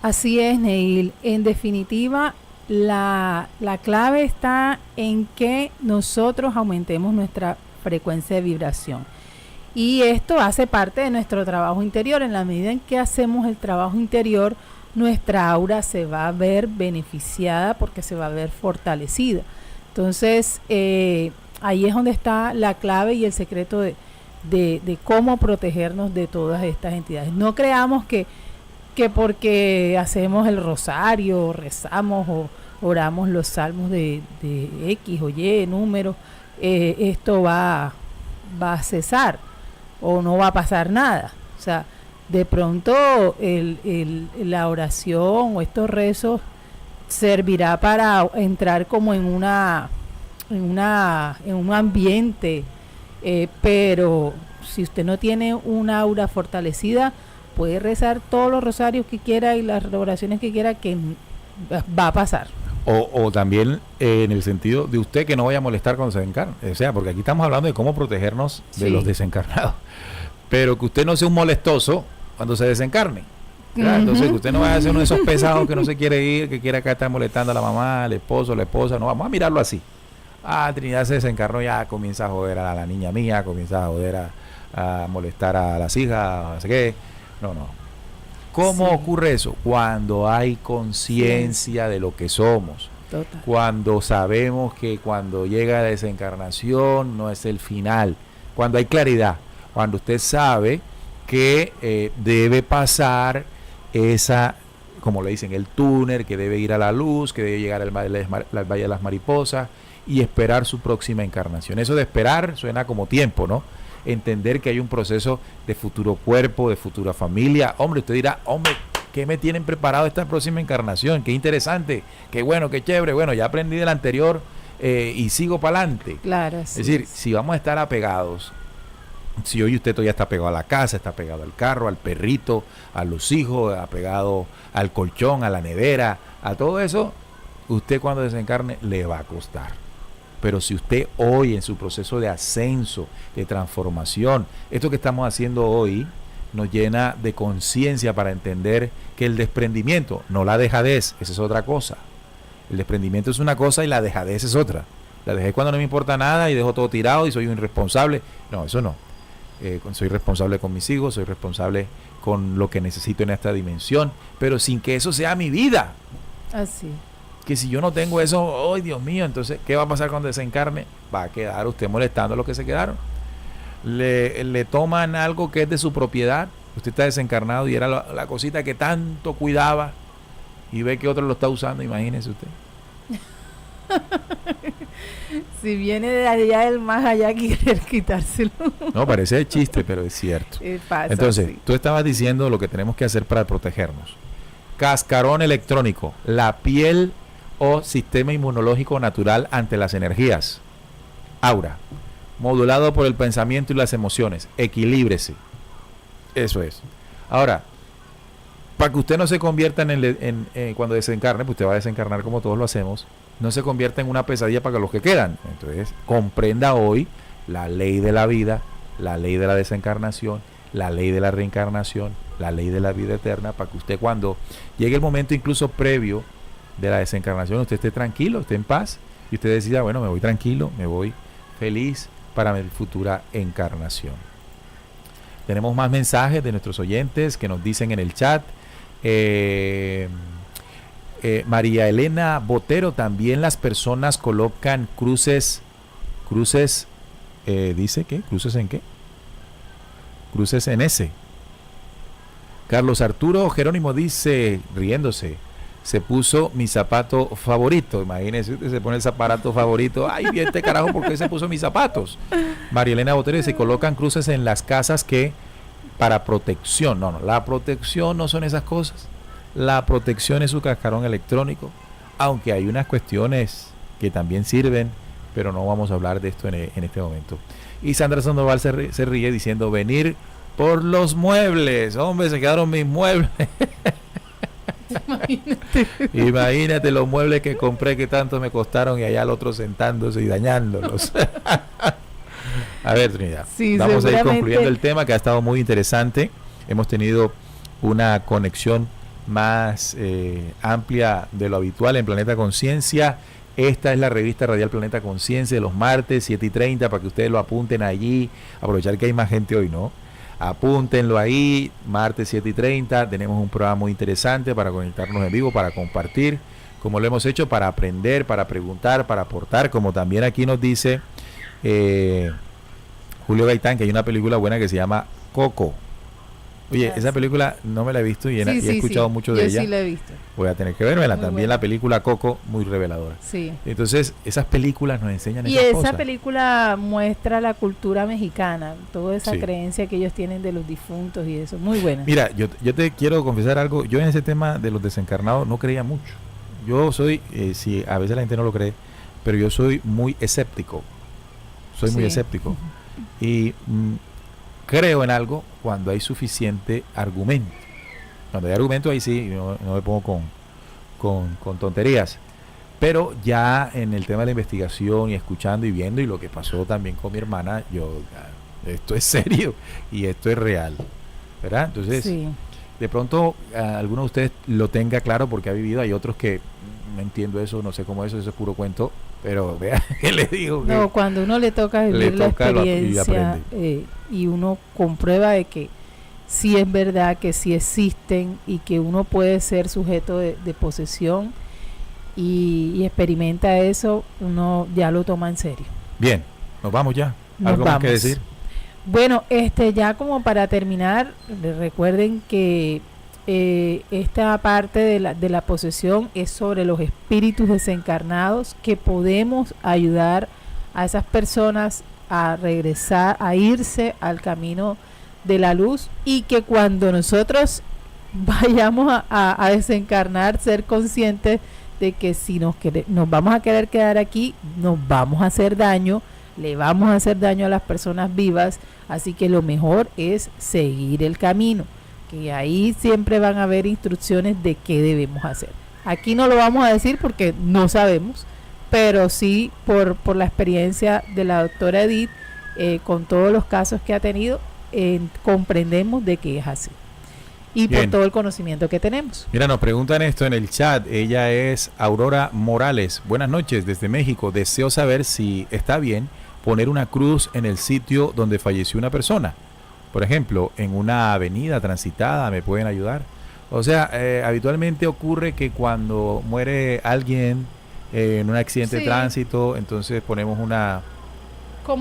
Así es, Neil. En definitiva, la clave está en que nosotros aumentemos nuestra frecuencia de vibración. Y esto hace parte de nuestro trabajo interior. En la medida en que hacemos el trabajo interior, nuestra aura se va a ver beneficiada porque se va a ver fortalecida. Entonces, ahí es donde está la clave y el secreto de cómo protegernos de todas estas entidades. No creamos que porque hacemos el rosario, rezamos o oramos los salmos de X o Y números, esto va a cesar o no va a pasar nada. O sea, de pronto la oración o estos rezos servirá para entrar como en un ambiente, pero si usted no tiene una aura fortalecida, puede rezar todos los rosarios que quiera y las oraciones que quiera, que va a pasar. O también en el sentido de usted que no vaya a molestar cuando se desencarne. O sea, porque aquí estamos hablando de cómo protegernos de los desencarnados. Pero que usted no sea un molestoso cuando se desencarne. Entonces que usted no vaya a ser uno de esos pesados que no se quiere ir, que quiere acá estar molestando a la mamá, al esposo, a la esposa. No, vamos a mirarlo así. Trinidad se desencarnó, ya comienza a joder a la niña mía, comienza a joder a molestar a las hijas, no sé qué. No. ¿Cómo ocurre eso? Cuando hay conciencia de lo que somos. Total. Cuando sabemos que cuando llega la desencarnación no es el final. Cuando hay claridad. Cuando usted sabe que debe pasar esa, como le dicen, el túnel, que debe ir a la luz, que debe llegar al Valle de las Mariposas y esperar su próxima encarnación. Eso de esperar suena como tiempo, ¿no? Entender que hay un proceso de futuro cuerpo, de futura familia. Hombre, usted dirá, hombre, ¿qué me tienen preparado esta próxima encarnación? Qué interesante, qué bueno, qué chévere. Bueno, ya aprendí del anterior y sigo para adelante. Claro, es decir, si vamos a estar apegados, si hoy usted todavía está pegado a la casa, está pegado al carro, al perrito, a los hijos, apegado al colchón, a la nevera, a todo eso, usted cuando desencarne le va a costar. Pero si usted hoy en su proceso de ascenso, de transformación, esto que estamos haciendo hoy nos llena de conciencia para entender que el desprendimiento, no la dejadez, esa es otra cosa. El desprendimiento es una cosa y la dejadez es otra. La dejé cuando no me importa nada y dejo todo tirado y soy un irresponsable. No, eso no. Soy responsable con mis hijos, soy responsable con lo que necesito en esta dimensión, pero sin que eso sea mi vida. Así. Que si yo no tengo eso, ¡ay, Dios mío! Entonces, ¿qué va a pasar cuando desencarne? Va a quedar usted molestando a los que se quedaron. Le toman algo que es de su propiedad. Usted está desencarnado y era la cosita que tanto cuidaba y ve que otro lo está usando, imagínese usted. Si viene de allá del más allá, querer quitárselo. No, parece chiste, pero es cierto. Pasa, entonces, sí. Tú estabas diciendo lo que tenemos que hacer para protegernos. Cascarón electrónico, la piel o sistema inmunológico natural ante las energías. Aura, modulado por el pensamiento y las emociones. Equilíbrese. Eso es. Ahora, para que usted no se convierta cuando desencarne, pues usted va a desencarnar como todos lo hacemos, no se convierta en una pesadilla para los que quedan. Entonces, comprenda hoy la ley de la vida, la ley de la desencarnación, la ley de la reencarnación, la ley de la vida eterna, para que usted cuando llegue el momento incluso previo de la desencarnación, usted esté tranquilo, esté en paz, y usted decida, bueno, me voy tranquilo, me voy feliz para mi futura encarnación. Tenemos más mensajes de nuestros oyentes que nos dicen en el chat. María Elena Botero, también las personas colocan cruces, dice ¿qué? ¿Cruces en qué? Cruces en S. Carlos Arturo Jerónimo dice, riéndose, se puso mi zapato favorito. Imagínese, usted se pone el zapato favorito. Ay, bien, este carajo, ¿por qué se puso mis zapatos? María Elena Botero dice, colocan cruces en las casas que para protección. No, la protección no son esas cosas. La protección es su cascarón electrónico, aunque hay unas cuestiones que también sirven, pero no vamos a hablar de esto en este momento. Y Sandra Sandoval se ríe diciendo, venir por los muebles. Hombre, se quedaron mis muebles. Imagínate los muebles que compré que tanto me costaron y allá el otro sentándose y dañándolos. A ver, Trinidad, Sí, vamos a ir seguramente. concluyendo el tema que ha estado muy interesante. Hemos tenido una conexión más amplia de lo habitual en Planeta Conciencia. Esta es la revista radial Planeta Conciencia de los martes 7:30 para que ustedes lo apunten allí. Aprovechar que hay más gente hoy, ¿no? Apúntenlo ahí, martes 7:30. Tenemos un programa muy interesante para conectarnos en vivo, para compartir, como lo hemos hecho, para aprender, para preguntar, para aportar, como también aquí nos dice Julio Gaitán, que hay una película buena que se llama Coco. Oye, esa película no me la he visto y he escuchado mucho de ella. Yo sí la he visto. Voy a tener que verla. Muy También buena. la película Coco, muy reveladora. Sí. Entonces, esas películas nos enseñan Y esas esa cosas. película muestra la cultura mexicana, toda esa Sí. creencia que ellos tienen de los difuntos y eso. Muy buena. Mira, yo te quiero confesar algo. Yo en ese tema de los desencarnados no creía mucho. Yo soy, si a veces la gente no lo cree, pero yo soy muy escéptico. Soy muy Sí. escéptico. Y creo en algo cuando hay suficiente argumento. Cuando hay argumento, ahí sí, no me pongo con tonterías. Pero ya en el tema de la investigación y escuchando y viendo, y lo que pasó también con mi hermana, esto es serio y esto es real, ¿verdad? Entonces, Sí. de pronto alguno de ustedes lo tenga claro porque ha vivido, hay otros que no entiendo eso, no sé cómo eso es puro cuento, pero vea que le digo que No, cuando uno le toca vivir la toca y experiencia y uno comprueba de que sí es verdad, que sí existen y que uno puede ser sujeto de posesión y experimenta eso, uno ya lo toma en serio. bien, nos vamos ya. Nos ¿Algo más que vamos. decir? Bueno, ya como para terminar, recuerden que esta parte de la posesión es sobre los espíritus desencarnados, que podemos ayudar a esas personas a regresar, a irse al camino de la luz, y que cuando nosotros vayamos a desencarnar, ser conscientes de que si nos vamos a querer quedar aquí, nos vamos a hacer daño, le vamos a hacer daño a las personas vivas, así que lo mejor es seguir el camino, que ahí siempre van a haber instrucciones de qué debemos hacer. Aquí no lo vamos a decir porque no sabemos, pero sí por la experiencia de la doctora Edith, con todos los casos que ha tenido, comprendemos de que es así. Y Bien. por todo el conocimiento que tenemos. Mira, nos preguntan esto en el chat. Ella es Aurora Morales. Buenas noches desde México. Deseo saber si está bien poner una cruz en el sitio donde falleció una persona. Por ejemplo, en una avenida transitada, ¿me pueden ayudar? O sea, habitualmente ocurre que cuando muere alguien en un accidente de Sí. tránsito, entonces ponemos Como una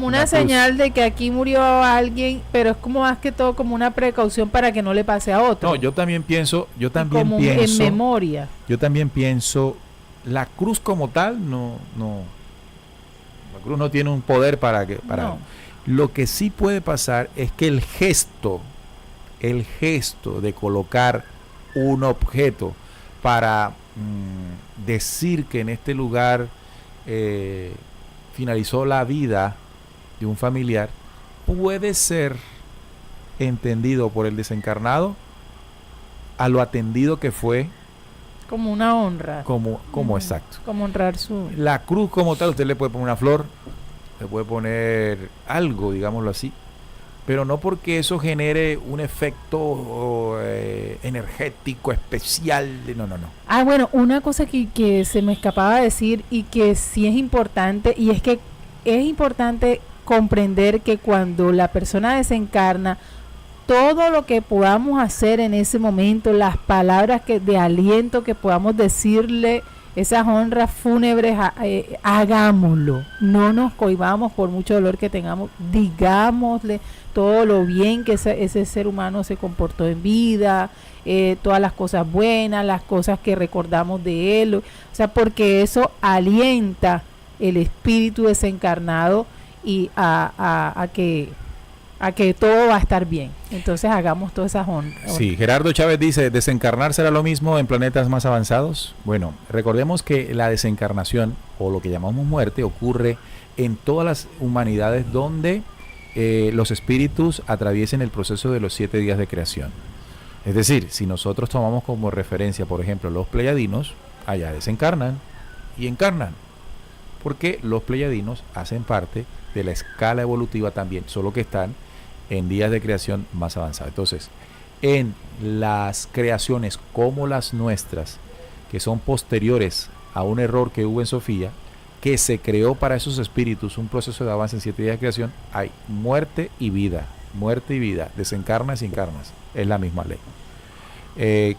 una cruz. señal de que aquí murió alguien, pero es como más que todo como una precaución para que no le pase a otro. No, yo también pienso, como en memoria. yo también pienso, la cruz como tal, no, la cruz no tiene un poder para No. Lo que sí puede pasar es que el gesto de colocar un objeto para decir que en este lugar finalizó la vida de un familiar, puede ser entendido por el desencarnado a lo atendido que fue Como una honra. como Ujú. exacto. Como honrar su... La cruz como tal, usted le puede poner una flor, le puede poner algo, digámoslo así, pero no porque eso genere un efecto energético especial. No. Ah, bueno, una cosa que se me escapaba de decir y que sí es importante, y es que es importante comprender que cuando la persona desencarna, todo lo que podamos hacer en ese momento, las palabras de aliento que podamos decirle, esas honras fúnebres, hagámoslo. No nos cohibamos por mucho dolor que tengamos, digámosle todo lo bien que ese ser humano se comportó en vida, todas las cosas buenas, las cosas que recordamos de él, o sea, porque eso alienta el espíritu desencarnado y a que todo va a estar bien. Entonces hagamos todas esas honras. Sí, Gerardo Chávez dice, ¿desencarnar será lo mismo en planetas más avanzados? Bueno, recordemos que la desencarnación, o lo que llamamos muerte, ocurre en todas las humanidades donde los espíritus atraviesen el proceso de los 7 días de creación. Es decir, si nosotros tomamos como referencia, por ejemplo, los pleiadinos, allá desencarnan y encarnan, porque los pleiadinos hacen parte de la escala evolutiva también, solo que están en días de creación más avanzados. Entonces, en las creaciones como las nuestras, que son posteriores a un error que hubo en Sofía, que se creó para esos espíritus un proceso de avance en 7 días de creación, hay muerte y vida, desencarnas y encarnas, es la misma ley.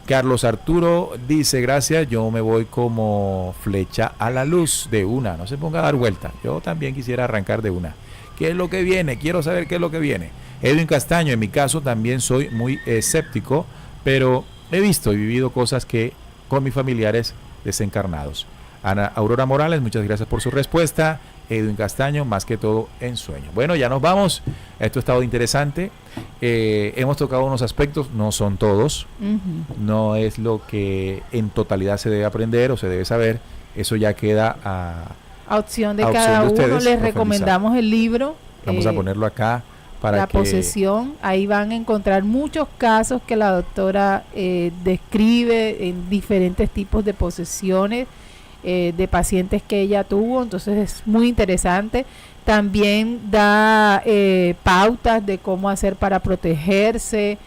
Carlos Arturo dice: gracias, yo me voy como flecha a la luz de una, no se ponga a dar vuelta, yo también quisiera arrancar de una. ¿Qué es lo que viene? Quiero saber qué es lo que viene. Edwin Castaño: en mi caso también soy muy escéptico, pero he visto y vivido cosas que con mis familiares desencarnados. Ana Aurora Morales, muchas gracias por su respuesta. Edwin Castaño: más que todo en sueño. Bueno, ya nos vamos. Esto ha estado interesante. Hemos tocado unos aspectos, no son todos. No es lo que en totalidad se debe aprender o se debe saber. Eso ya queda a opción de cada uno. Les recomendamos el libro. Vamos a ponerlo acá para La que... posesión. Ahí van a encontrar muchos casos que la doctora describe en diferentes tipos de posesiones de pacientes que ella tuvo, entonces es muy interesante. También da pautas de cómo hacer para protegerse.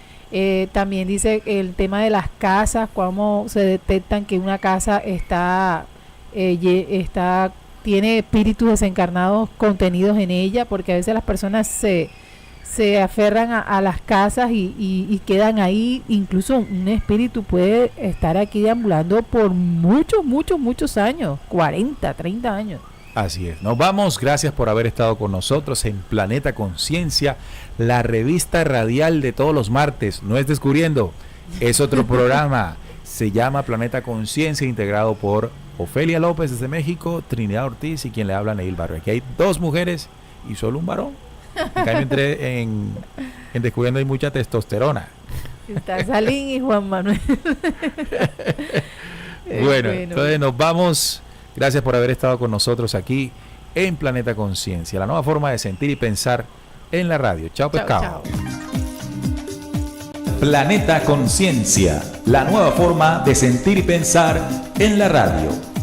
También dice el tema de las casas, cómo se detectan que una casa tiene espíritus desencarnados contenidos en ella, porque a veces las personas se aferran a las casas y quedan ahí. Incluso un espíritu puede estar aquí deambulando por muchos años, 40, 30 años. Así es. Nos vamos. Gracias por haber estado con nosotros en Planeta Conciencia, la revista radial de todos los martes. No es Descubriendo, es otro programa. Se llama Planeta Conciencia, integrado por Ofelia López desde México, Trinidad Ortiz y quien le habla, Neil Barrio. Aquí hay 2 mujeres y solo un varón. En cambio, en Descubriendo hay mucha testosterona. Está Salín y Juan Manuel. Bueno, entonces nos vamos. Gracias por haber estado con nosotros aquí en Planeta Conciencia, la nueva forma de sentir y pensar en la radio. Chao, pescado. Chao. Planeta Conciencia, la nueva forma de sentir y pensar en la radio.